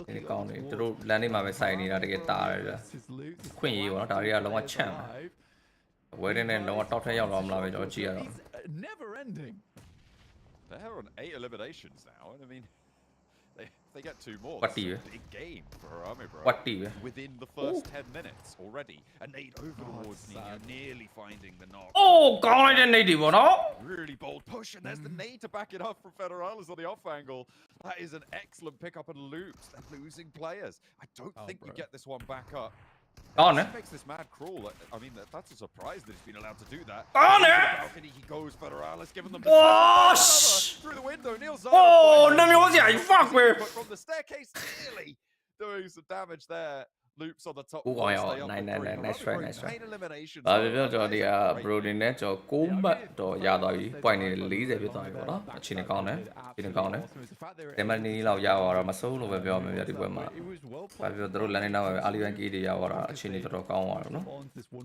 ဒီနေ့ကောင်းနေသူတို့လမ်းလေးမှာပဲစိုက်နေတာတကယ်တာရတယ်ဗျခွင့်ရေးပေါ့နော်ဒါတွေကလုံးဝချမ်းပါဝဲတဲ့နဲ့လုံးဝတောက်ထက်ရောက်တော့မလားပဲကျွန်တော်ကြည့်ရတော့
never ending.
They're on 8 eliminations now, and I mean, they get 2 more.
What
That's
do you?
a big game for Harame, bro.
ဝတ်တီပဲ
Within the first 10 minutes already, and Nate over towards Nino, nearly finding the knock.
အိုးကောင်းလိုက်တဲ့ nade တွေပေါ့နော်
Really bold push, and there's the nade to back it up from Federalis on the off angle. That is an excellent pickup and loops. They're losing players. I don't think you get this one back up.
ကောင်းတယ်
Makes this mad crawl. I mean, that's a surprise that he's been allowed to do that.
ကောင်းတယ်
Balcony, he goes Federalis, giving them
အိုး
through the window. Neil
အိုး
Zara
နှမျိုးစရာကြီး fuck ပဲ
but from the staircase, nearly doing some damage there. Loops on the top.
Ooh,
one,
yeah,
stay up
nice,
with
nice,
three.
nice
Harame
try,
Bro,
nice try.
9 eliminations.
ဘာပြောကျွန်တော်ဒီက bro တွေနဲ့ကျွန်တော်6မှတ်တော့ရသွားပြီ point နေ40ဖြစ်သွားပြီပေါ့နော်အချိန်နဲ့ကောင်းတယ်အချိန်နဲ့ကောင်းတယ်တယ်မနီလောက်ရသွားတော့မစိုးလို့ပဲပြောမယ်ဗျဒီပွဲမှာဘာပြောသူတို့လမ်းနေတော့ပဲအာလီဗန်ကီတွေရသွားတာအချိန်နဲ့တော်တော်ကောင်းသွားတယ်နော်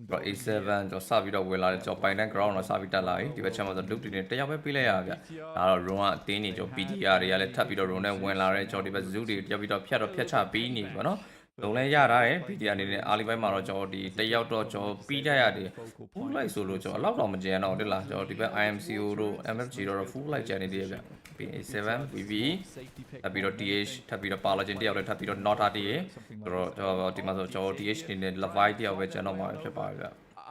bro A7 ကျွန်တော်စပြီးတော့ဝင်လာတယ်ကျွန်တော်ပိုင်တဲ့ ground တော့စပြီးတက်လာပြီဒီဘက်ချက်မှာဆို loop တွေနဲ့တယောက်ပဲပြေးလိုက်ရဗျဒါတော့ run ကအတင်းနေကျွန်တော် PDR တွေကလည်းထပ်ပြီးတော့ run နဲ့ဝင်လာတယ်ကျွန်တော်ဒီဘက် zoo တွေတယောက်ပြီးတော့ဖြတ်ချပြီးနေပြီပေါ့နော်လုံးလဲရတာရယ် PDR အနေနဲ့အာလီပိုင်းမှာတော့ကျွန်တော်ဒီတယောက်တော့ကျွန်တော်ပြီးတတ်ရတယ် full light ဆိုလို့ကျွန်တော်အလောက်တော့မကြမ်းတော့တက်လားကျွန်တော်ဒီဘက် IMCO တို့ MFG တို့ full light ကြမ်းနေသေးတယ်ဗျ PA7 VV ထပ်ပြီးတော့ DH ထပ်ပြီးတော့ Paladin တယောက်လည်းထပ်ပြီးတော့ Nota တည်းရယ်ဆိုတော့ကျွန်တော်ဒီမှာဆိုကျွန်တော် DH အနေနဲ့ Levi တယောက်ပဲကျန်တော့မှာဖြစ်ပါတယ်ဗျ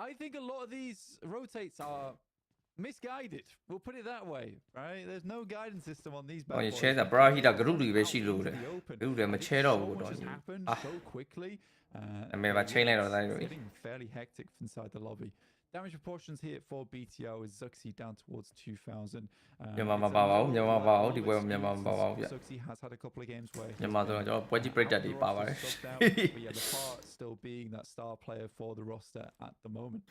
I think a lot of these rotates are misguided. We'll put it that way, right? There's no guidance system on these.
ဟိုချဲတာ Brahita group တွေပဲရှိလို့တယ် group တွေမချဲတော့ဘူးတော့
so quickly.
အမေပါချိန်လိုက်တော့တိုင်းလို့
Getting fairly hectic inside the lobby. Damage proportions here for BTO is Zuxi down towards 2000.
မြန်မာမပါပါဘူးမြန်မာပါဘူးဒီပွဲမှာမြန်မာမပါပါဘူးဗျ
Zuxi has had a couple of games where
မြန်မာဆိုတော့ကျွန်တော်ပွဲကြီးပြတ်တက်တွေပါပါတယ်
but yeah, the part still being that star player for the roster at the moment.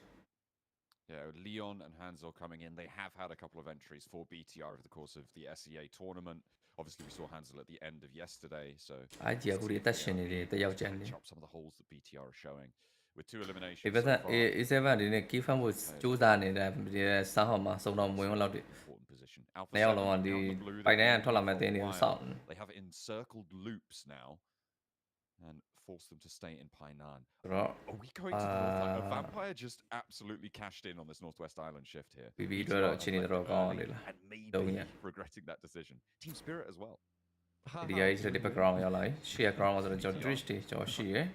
Yeah, Leon and Hansel coming in. They have had a couple of entries for BTR over the course of the SEA tournament. Obviously, we saw Hansel at the end of yesterday, so
အားကြီးအခုဒီတက်ရှင်နေတယ်တယောက်ကျန်တယ်
catch up some of the holes that BTR are showing with 2 eliminations.
ဒီဘက်
so far.
A7 ဒီနေ့ key farm ကိုစူးစမ်းနေတဲ့ဒီဆန်းဟောင်းမှာစုံတော့မဝင်လောက်တယ်
Important position. Alpha
နှစ်ယောက်
7
လုံးက
out
ဒီ
the blue,
ပိုင်တိုင်း
they've
ကထွက်လာမဲ့
been
တင်းတွေကို
for a
စောင့်
while. They have encircled loops now and force them to stay in Painan.
ဆိုတော့
Are we going to North Island? Vampire just absolutely cashed in on this Northwest Island shift here.
BB တို့တော့အချိန်တွေတော်တော်ကောင်းတယ်လား
And
Don't
maybe
yet.
regretting that decision. Team Spirit as well.
DH တဲ့ background ရောက်လာပြီ share ground မှာဆိုတော့ကျွန်တော် Twitch တွေကျွန်တော်ရှိရယ်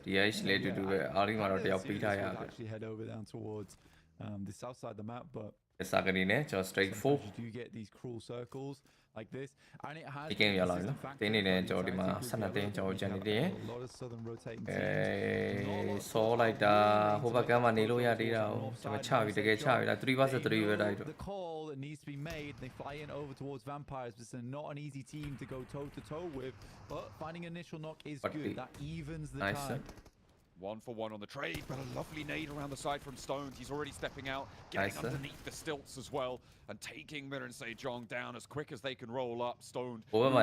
DH လေးတူတူပဲအားလုံးမှာတော့တယောက်ပြီးထားရပြီ
Actually head over down towards the south side of the map, but
စာကလေးနဲ့ကျွန်တော် straight 4
sometimes you do get these cruel circles like this, and it has
ဒီ game ရောက်လာပြီနော်တင်းနေတယ်ကျွန်တော်ဒီမှာ12တင်းကျွန်တော်ဂျန်နေတယ်
a lot of southern rotating
အဲ
teams.
ဆောလိုက်တာဟိုဘက်ကမ်းမှာနေလို့ရသေးတာကိုကျွန်တော်ချပြီတကယ်ချပြီလား3 vs 3ပဲတိုက်တော့
The call that needs to be made, they fly in over towards Vampires. This is not an easy team to go toe to toe with, but finding an initial knock is
But
good.
the-
That evens the
Nice,
time.
1 for 1 on the trade, but a lovely nade around the side from Stoned. He's already stepping out, getting underneath the stilts as well, and taking Mir and Sejong down as quick as they can roll up. Stoned. As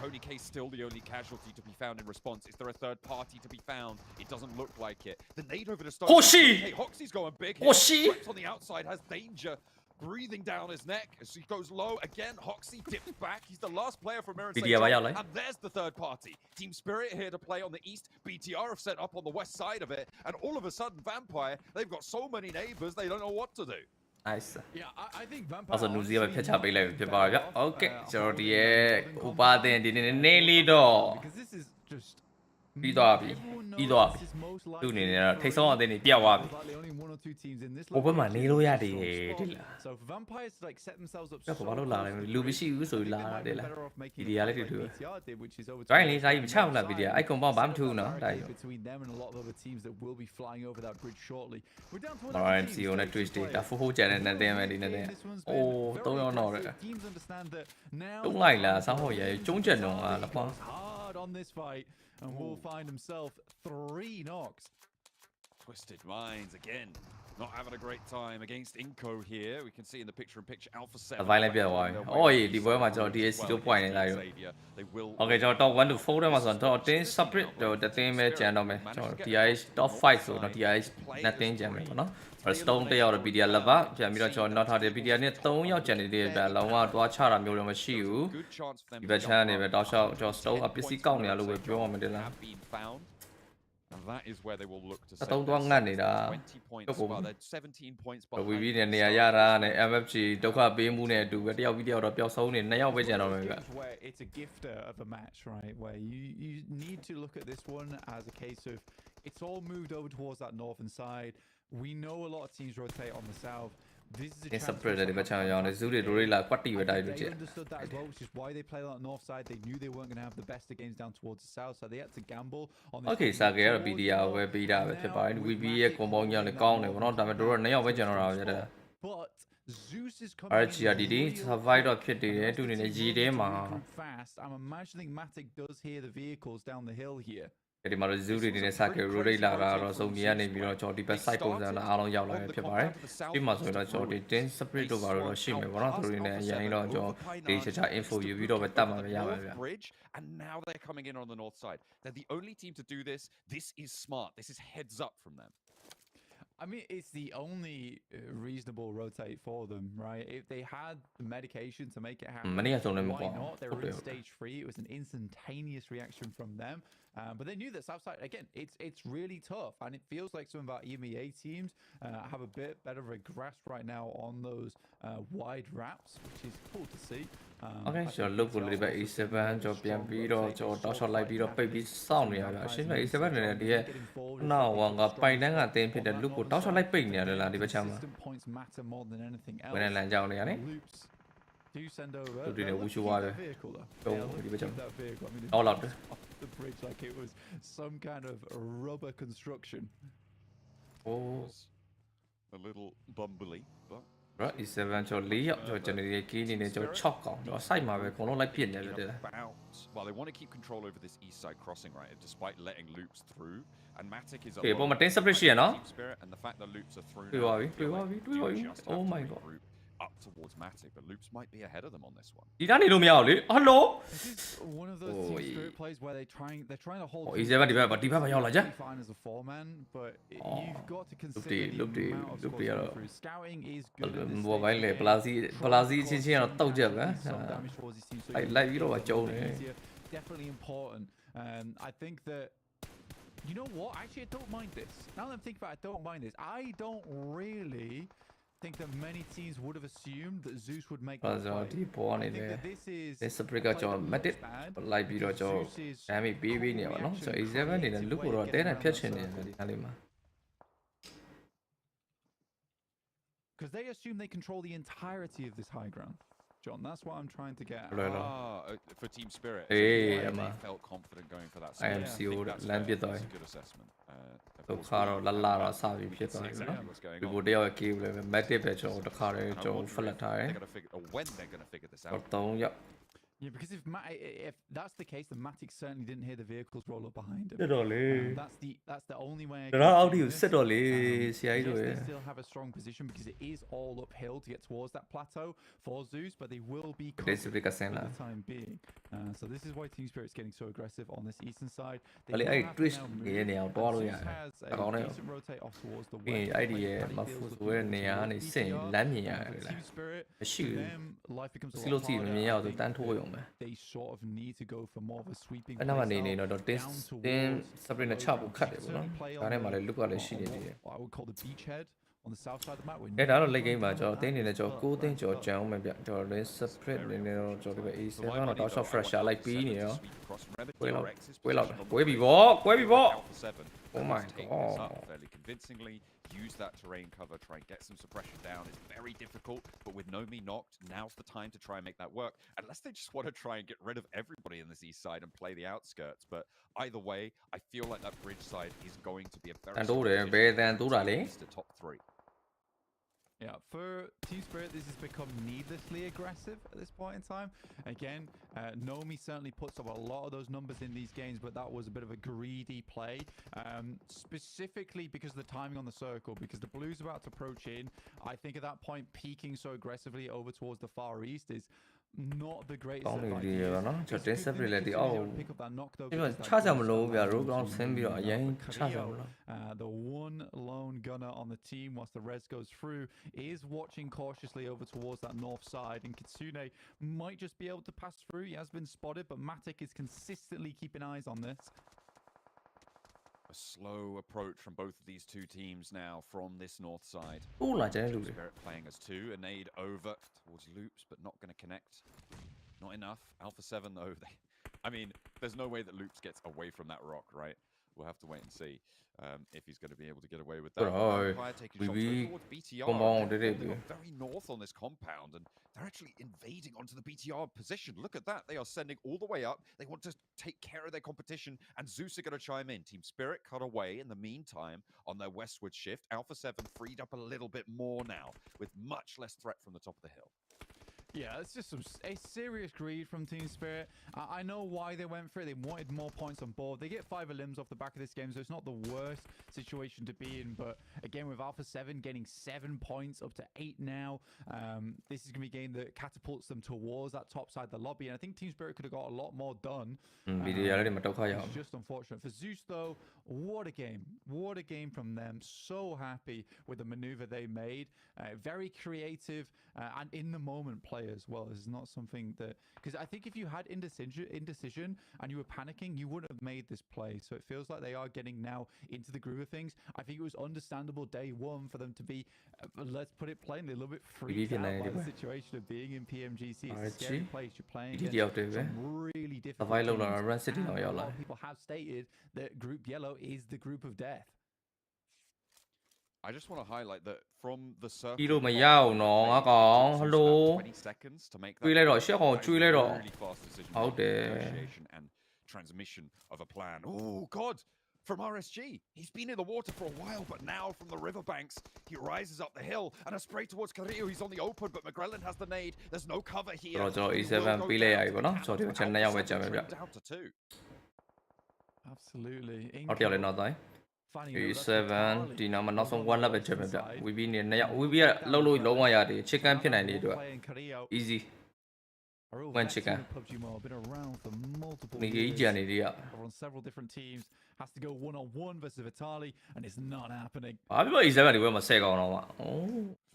Tony K's still the only casualty to be found in response. Is there a third party to be found? It doesn't look like it. The nade over to Stoned. Hoxie's going big here. Traps on the outside has danger breathing down his neck as he goes low again. Hoxie dips back. He's the last player from Mir and Sejong, and there's the third party. Team Spirit here to play on the east. BTR have set up on the west side of it, and all of a sudden Vampire, they've got so many neighbors they don't know what to do.
Nice. Yeah, I think Vampire.
Also, New Zealand pitch up a Okay, so the Upa then nearly door.
Because this is just.
ပြီးသွားပြီသူ့အနေနဲ့ထိတ်ဆုံးအောင်တင်နေပြတ်သွားပြီဟိုဘက်မှာနေလို့ရတယ်တိလားဘာလို့လာလဲလူမရှိဘူးဆိုပြီးလာတာတိလားဗီဒီယိုလေးတူဒိုင်းလေးစားကြီးမချအောင်လားဗီဒီယိုအိုက်ကွန်ပေါင်းဘာမှမထူးနော်ဒါကြီးRMCO နဲ့ Twitch တွေဒါ4 channel နဲ့တင်မယ်ဒီနဲ့တင်အိုး3ယောက်တော့တယ်တုံးလိုက်လားစောင်းဟော်ရဲကျုံးချက်တော့လားကွာ
and will find himself 3 knocks.
Twisted Minds again, not having a great time against Inco here. We can see in the picture-in-picture Alpha 7.
Violent piece why? Oh yeah, the boy ma cho DSC 2 point နေလိုက်ရော Okay ကျွန်တော် top 1 to 4ထဲမှာဆိုတော့10 separate တသိန်းပဲကျန်တော့မယ်ကျွန်တော် DIH top 5ဆိုတော့ DIH နှစ်သိန်းကျန်မယ်ပေါ့နော် Stone တယောက်တော့ BDR လက်ပါပြန်ပြီးတော့ကျွန်တော်နောက်ထားတယ် BDR နဲ့3ယောက်ကျန်နေတဲ့ပြလုံးဝတွားချတာမျိုးတော့မရှိဘူးဒီဘက်ချမ်းနေပဲတောက်လျှောက်ကျွန်တော် Stone အပစ္စည်းကောက်နေရလို့ပဲပြောအောင်မတင်လား
And that is where they will look to
set 20 points.
Well, they're 17 points behind.
We be နေရာရတာနဲ့ MFG ဒုက္ခပေးမှုနဲ့အတူပဲတယောက်ပြီးတယောက်တော့ပျောက်ဆုံးနေ2ယောက်ပဲကျန်တော့မယ်ဗျ
It's a gifter of a match, right? Where you need to look at this one as a case of it's all moved over towards that northern side. We know a lot of teams rotate on the south. This is a chance
for the bachang yawn is really really quite even
they understood that as well, which is why they played on the north side. They knew they weren't going to have the best of games down towards the south, so they had to gamble on this.
Okay, so get a BDR where beat out with the bind. We be a compound young gone, we're not damn door, and now general.
But Zeus is coming.
RGRDD survived up kitty to in a GD
fast. I'm imagining Matic does hear the vehicles down the hill here.
ဒီမှာဇူရီနေစကေရိုရိလာတာတော့စုံမြနေပြီးတော့ကျွန်တော်ဒီဘက် site ပုံစံနဲ့အားလုံးရောက်လာပြီဖြစ်ပါတယ်ဒီမှာဆိုတော့ကျွန်တော်ဒီ tin split တို့ဘာလို့တော့ရှိမယ်ပေါ့နော်သူတို့နေအရင်တော့ကျွန်တော်ဒီချာချာ info ယူပြီးတော့ပဲတတ်မှာပဲရပါဗျာ
And now they're coming in on the north side. They're the only team to do this. This is smart. This is heads up from them.
I mean, it's the only reasonable rotate for them, right? If they had the medication to make it happen, why not? They were in stage 3. It was an instantaneous reaction from them. But they knew that Southside, again, it's really tough. And it feels like some of our EMEA teams have a bit better of a grasp right now on those wide wraps, which is cool to see.
Okay, so look a little bit E7 choပြန်ပြီးတော့ကျွန်တော်တောက်လျှောက်လိုက်ပြီးတော့ပိတ်ပြီးစောင့်နေရဗျာရှင်းမဲ့ E7 နဲ့ဒီရဲ့နောက်ဝငါပိုင်တန်းကအတင်းဖြစ်တဲ့ look ကိုတောက်လျှောက်လိုက်ပိတ်နေရတယ်လားဒီဘက်ချမ်းမှာဘယ်နဲ့လမ်းကြောင်းနေရလဲ
Do send over.
Do the wushu water. Go the bit. All out.
The bridge like it was some kind of rubber construction.
Oh,
a little bumbly, but
right. It's eventually up to generate key in a chalk on the side. My way, like pin.
Well, they want to keep control over this east side crossing, right? Despite letting loops through, and Matic is
okay. But my ten separation, no?
And the fact that loops are through.
Oh my god.
Up towards Matic, but Loops might be ahead of them on this one.
Hello.
This is one of those team spirit plays where they're trying to hold.
Oh, he's ever developed, but deep
fine as a 4-man, but you've got to consider the amount of scores scouting is good.
Blasi, I like you know what Joe.
Definitely important. I think that. You know what? Actually, I don't mind this. Now that I'm thinking about it, I don't mind this. I don't really think that many teams would have assumed that Zeus would make that play. I think that this is a pretty good job.
Like video job. I mean, baby, no. So is there any look or then I pitch in
because they assume they control the entirety of this high ground. John, that's what I'm trying to get at.
For Team Spirit,
hey,
they felt confident going for that.
I am sealed.
That's a good assessment.
Caro la la saviဖြစ်သွားပြီနော်ဒီဘိုတယောက်ကကေးလည်းမက်တစ်ပဲကျွန်တော်တခါတည်းကျွန်တော်ဖလက်ထားတယ်
when they're going to figure this out
3ယောက်
Yeah, because if that's the case, then Matic certainly didn't hear the vehicles roll up behind him.
တော်တော်လေး
That's the only way.
တော့အောက်ထိကို
this.
စစ်တော့လေဆရာကြီး
Yes,
တို့ရ
they still have a strong position because it is all uphill to get towards that plateau for Zeus, but they will be covered
Aggressive
for
ကဆင်းလာ
the time being. So this is why Team Spirit's getting so aggressive on this eastern side.
ဘာလဲ
will
အဲ့
have to
twitch
now
နေ
move,
ရနေအောင်
and
တွားလို့
Zeus
ရတယ်
has
အကောင်းနဲ့
a decent rotate off towards the
ပြီး
west.
အဲ့ဒီရဲ့
Paddy
မ
feels
ဖူ
looking
ဆိုတဲ့
good
နေရာကနေ
towards
စင်လမ်းမြင်ရ
BTR.
လေလား
Team Spirit,
မရှိ
for
ဘူး
them, life becomes a
စီ
lot
လို့စီမ
harder.
မြင်ရ
I
အောင်ဆို
think
တန်းထိုးရုံပဲ
they sort of need to go for more of a sweeping
အဲ့နောက်ကနေနေ
playstyle
တော့တင်း
down
တင်း
towards
စပရစ်နဲ့ချဖို့ခတ်တယ်ပေါ့နော်ဒါနဲ့မှလည်း look ကလည်းရှိနေသေးတယ်
what I would call the beachhead on the south side of the map.
အဲ့ဒါတော့ late game မှာကျွန်တော်တင်းနေနဲ့ကျွန်တော်6တင်းကျော်ကြမ်းအောင်ပဲဗျကျွန်တော် lane spread နေနေတော့ကျွန်တော်ဒီဘက် A7 တော့တောက်ရှော့ fresher လိုက်ပြီးနေရောကွဲလောက်ကွဲပြီဗောကွဲပြီဗော Oh my god.
Fairly convincingly, use that terrain cover, try and get some suppression down. It's very difficult, but with Nomi knocked, now's the time to try and make that work. Unless they just want to try and get rid of everybody in this east side and play the outskirts. But either way, I feel like that bridge side is going to be a very
And order, better than Durale.
top 3.
Yeah, for Team Spirit, this has become needlessly aggressive at this point in time. Again, Nomi certainly puts up a lot of those numbers in these games, but that was a bit of a greedy play, specifically because of the timing on the circle, because the Blues about to approach in. I think at that point, peaking so aggressively over towards the far east is not the greatest
Only
of
the,
ideas.
no?
It's
Just
a good thing
separately,
they
oh.
continue to pick up that knock, though, because that
charge
gives
am low
them
ဗျာ
that
rogue
boost
on
on
ဆင်းပြီးတော့အရင်
but
ချကြမ
Carrillo,
လား
the one lone gunner on the team whilst the res goes through is watching cautiously over towards that north side, and Kitsune might just be able to pass through. He has been spotted, but Matic is consistently keeping eyes on this.
A slow approach from both of these two teams now from this north side.
တိုးလာကျန်တဲ့လူတွေ
Spirit playing as two, a nade over towards Loops, but not going to connect. Not enough. Alpha 7 though, I mean, there's no way that Loops gets away from that rock, right? We'll have to wait and see if he's going to be able to get away with that.
Right.
Vampire taking
We
shots
be-
towards BTR.
compound,
They're
did it,
going
yeah.
very north on this compound, and they're actually invading onto the BTR position. Look at that. They are sending all the way up. They want to take care of their competition, and Zeus are going to chime in. Team Spirit cut away in the meantime on their westward shift. Alpha 7 freed up a little bit more now, with much less threat from the top of the hill.
Yeah, it's just a serious greed from Team Spirit. I know why they went for it. They wanted more points on board. They get 5 elims off the back of this game, so it's not the worst situation to be in. But again, with Alpha 7 getting 7 points up to 8 now, this is going to be a game that catapults them towards that top side of the lobby. And I think Team Spirit could have got a lot more done.
ဗီဒီယိုရတဲ့မှာဒုက္ခရအောင်
It's just unfortunate. For Zeus, though, what a game. What a game from them. So happy with the maneuver they made. Very creative and in the moment play as well. This is not something that... Because I think if you had indecision and you were panicking, you wouldn't have made this play. So it feels like they are getting now into the groove of things. I think it was understandable day one for them to be, let's put it plainly, a little bit freaked out by the situation of being in PMGC. It's a scary place. You're playing against some really difficult
Survival
teams.
on Run City တော့ရောက်လာ
People have stated that Group Yellow is the group of death.
I just want to highlight that from the circle.
ပြီးလို့မရအောင်နော်ငါကောင်ဟယ်လို
20 seconds to make that
ကျွေးလိုက်တော့ရှက်ကောင်ကျွေးလိုက်တော့
really fast decision
ဟုတ်တယ်
negotiation and transmission of a plan. Oh god, from RSG. He's been in the water for a while, but now from the riverbanks, he rises up the hill and a spray towards Carrillo. He's on the open, but McGrellan has the nade. There's no cover here.
ကျွန်တော်
He
E7
will go
ပေးလိုက်ရ
down
ပြီပေါ့နော်
to the
sorry
count.
ကျွန်တော်2ယောက်ပဲကြံမယ်ဗျ
Alpha 7 down to 2.
Absolutely.
နောက်တစ်ယောက်လည်းနောက်တိုင်း
Finding
E7 ဒီနောက်မှာနောက်ဆုံး1 level ချက်ပဲဗျ VB နဲ့2ယောက် VB ကလှုပ်လို့လုံးဝရတယ် chicken ဖြစ်နိုင်တဲ့အတွက် easy One chicken.
PUBG Mobile been around for multiple
နေကြီးကြံနေတွေက
on several different teams. Has to go one-on-one versus Vitali, and it's not happening.
ဘာဖြစ်လို့ E7 ဒီဘက်မှာ10ကောင်တော့မှာ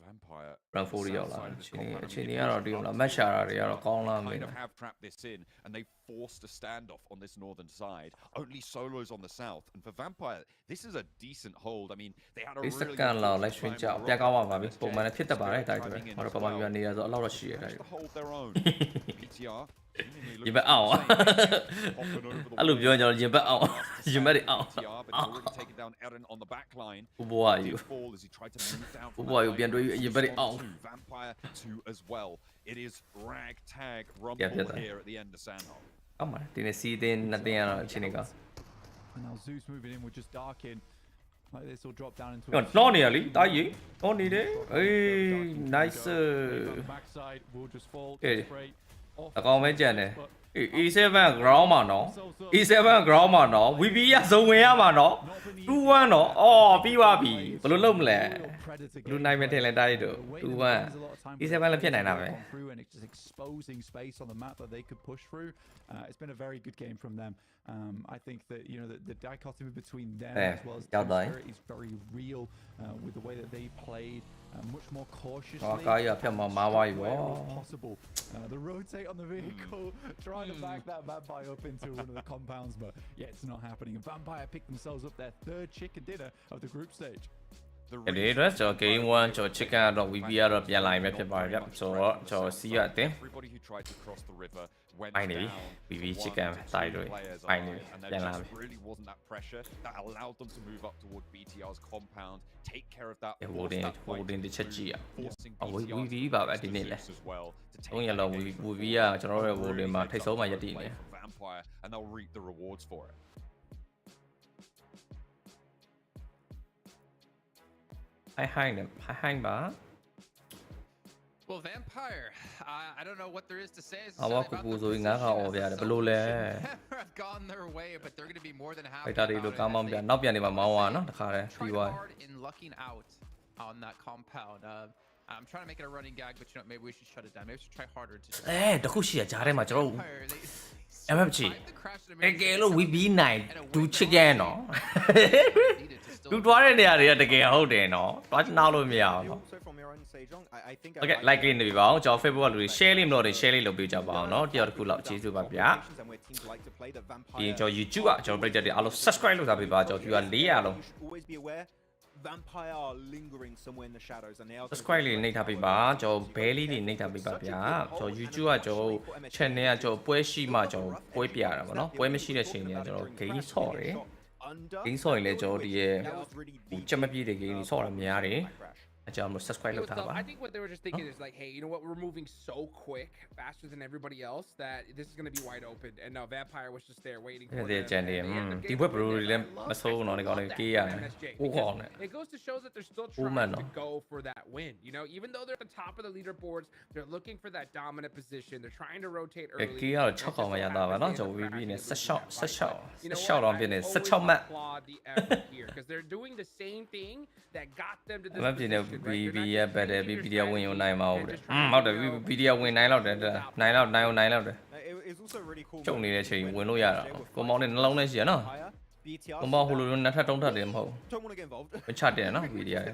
Vampire.
Run 40
south
ရောက်လာ
side of this
အချိန်
compound.
အချိန်ကြီးကတော့ဒီလိုလား match ရှာတာတွေကတော့ကောင်းလားမ
Kind
င်း
of have trapped this in, and they forced a standoff on this northern side. Only solos on the south, and for Vampire, this is a decent hold. I mean, they had a
ဒီ
really
စ
good
ကန်လောက်
time
live stream
with
ကြောက်
the
ပြန်ကောင်းပါ
rock
ပါပြီ
on
ပုံမှန်လည်းဖြစ်တတ်ပါတယ်တိုက်တွေ
Chiming in
ဟော
as
တော့ပမာ
well.
ပြနေရဆိုအလောက်တော့ရှိရတိုက်
Managed to hold their own. BTR. seemingly
ရင်ဘက်အောင်
looking popping over the
အဲ့လို
wall.
ပြောရင်ကျွန်တော်ရင်ဘက်အောင် ရင်ဘက်တွေအောင်
BTR, but he's already taken down Eren on the back line.
ဘွားယူ
Did fall as he tried to move down from
Boy,
that
ပြန်တွေး
line.
ရင်ဘက်တွေ
Zeus
အောင်
on two, Vampire 2 as well. It is ragtag
Yeah,
rumble
yeah.
here at the end of Sandholm.
အောက်မှာဒီနေ့စီးတင်နှစ်တင်ရတော့အချိန်က
And now Zeus moving in with just Darkin. Like this will drop down into.
ကျွန်တော်နှောနေရလीတားကြီးနှောနေတယ်အေး nice
Backside will just fall.
Yeah.
Spray. off.
အကောင်ပဲကြံတယ် E7 ground မှာနော် E7 ground မှာနော် VB ရဇုံဝင်ရမှာနော် 2-1 နော်အော်ပြီးသွားပြီဘယ်လိုလုပ်မလဲလူနိုင်မယ်ထင်လဲတားရတော့ 2-1 E7 လည်းဖြစ်နိုင်တာပဲ
and it's just exposing space on the map that they could push through. It's been a very good game from them. I think that the dichotomy between them as well as Team Spirit is very real with the way that they played. Much more cautiously. Possible. The rotate on the vehicle, trying to back that vampire up into one of the compounds, but yeah, it's not happening. And Vampire picked themselves up their third chicken dinner of the group stage.
ဒီတော့ကျွန်တော် game 1ကျွန်တော် chicken ကတော့ VB ကတော့ပြန်လာရင်ပဲဖြစ်ပါတယ်ဗျဆိုတော့ကျွန်တော် see ရတဲ့ I need VB chicken တိုက်လို့ I need ပြန်လာပြီ
really wasn't that pressure that allowed them to move up toward BTR's compound take care of that
holding တစ်ချက်ကြည့်အောင် VB ပါပဲဒီနေ့လဲ3ရက်လောက် VB ကကျွန်တော်တို့ရဲ့ holding မှာထိတ်ဆုံးမှရည်တည်နေ
Vampire and they'll reap the rewards for it
hang ပါ
Well, Vampire, I don't know what there is to say.
အဝကူကူဆိုရင်ငါကအော်ပြတယ်ဘယ်လိုလဲ
Have gone their way, but they're going to be more than happy.
ဖိုက်တာတွေလိုကောင်းမောင်းပြနောက်ပြန်နေမှာမောင်းသွားနော်တခါတည်းပြီးသွား
hard in lucking out on that compound. I'm trying to make it a running gag, but maybe we should shut it down. Maybe we should try harder to.
တခုရှိရကြားထဲမှာကျွန်တော် MFG တကယ်လို့ VB နိုင်ဒူချစ်ကန်နော်လူတွားတဲ့နေရာတွေကတကယ်ဟုတ်တယ်နော်တွားနောက်လို့မရအောင်နော် Okay like လေးနေပြီပါအောင်ကျွန်တော် Facebook ကလူတွေ share လေးမလို့တွေ share လေးလုပ်ပေးကြပါအောင်နော်တယောက်တစ်ခုလောက်ကျေးဇူးပါဗျာဒီကျွန်တော် YouTube ကကျွန်တော်ပြည့်တဲ့အားလုံး subscribe လုပ်ထားပေးပါကျွန်တော် viewer 400လုံး
Vampire are lingering somewhere in the shadows and they are
subscribe လေးနှိပ်ထားပေးပါကျွန်တော် bell လေးတွေနှိပ်ထားပေးပါဗျာကျွန်တော် YouTube ကကျွန်တော် channel ကကျွန်တော်ပွဲရှိမှကျွန်တော်ပွဲပြတာပေါ့နော်ပွဲမရှိတဲ့ချိန်တွေကကျွန်တော် game ဆော့တယ် game ဆော့ရင်လည်းကျွန်တော်ဒီရဲ့ချက်မပြည့်တဲ့ game တွေဆော့တာများတယ်အကြောင်းလို့ subscribe လုပ်ထားပါ
I think what they were just thinking is like, hey, you know what? We're moving so quick, faster than everybody else, that this is going to be wide open. And now Vampire was just there waiting for them.
The web bro တွေလည်းမဆိုးတော့ဒီကောင်လေးကေးရတယ်ဟိုကောင်နဲ့
It goes to show that they're still trying to go for that win. Even though they're at the top of the leaderboards, they're looking for that dominant position. They're trying to rotate early.
ကေးကတော့6ကောင်မရတာပါနော်ကျွန်တော် VB နဲ့16တော့ပြနေ16မှတ်
because they're doing the same thing that got them to this
VB ရဲ့ battle VB ဝင်ယူနိုင်မှာဟုတ်တယ်ဟုတ်တယ် VB ဝင်နိုင်လောက်တယ်နိုင်လောက်တယ်ကျုံနေတဲ့ချိန်ဝင်လို့ရတာကွန်မောင်းနဲ့နှလုံးနဲ့ရှိရနော်ကွန်မောင်းဟိုလိုနှစ်ထပ်သုံးထပ်တယ်မဟုတ်ဘူးမချတယ်နော် VB ရဲ့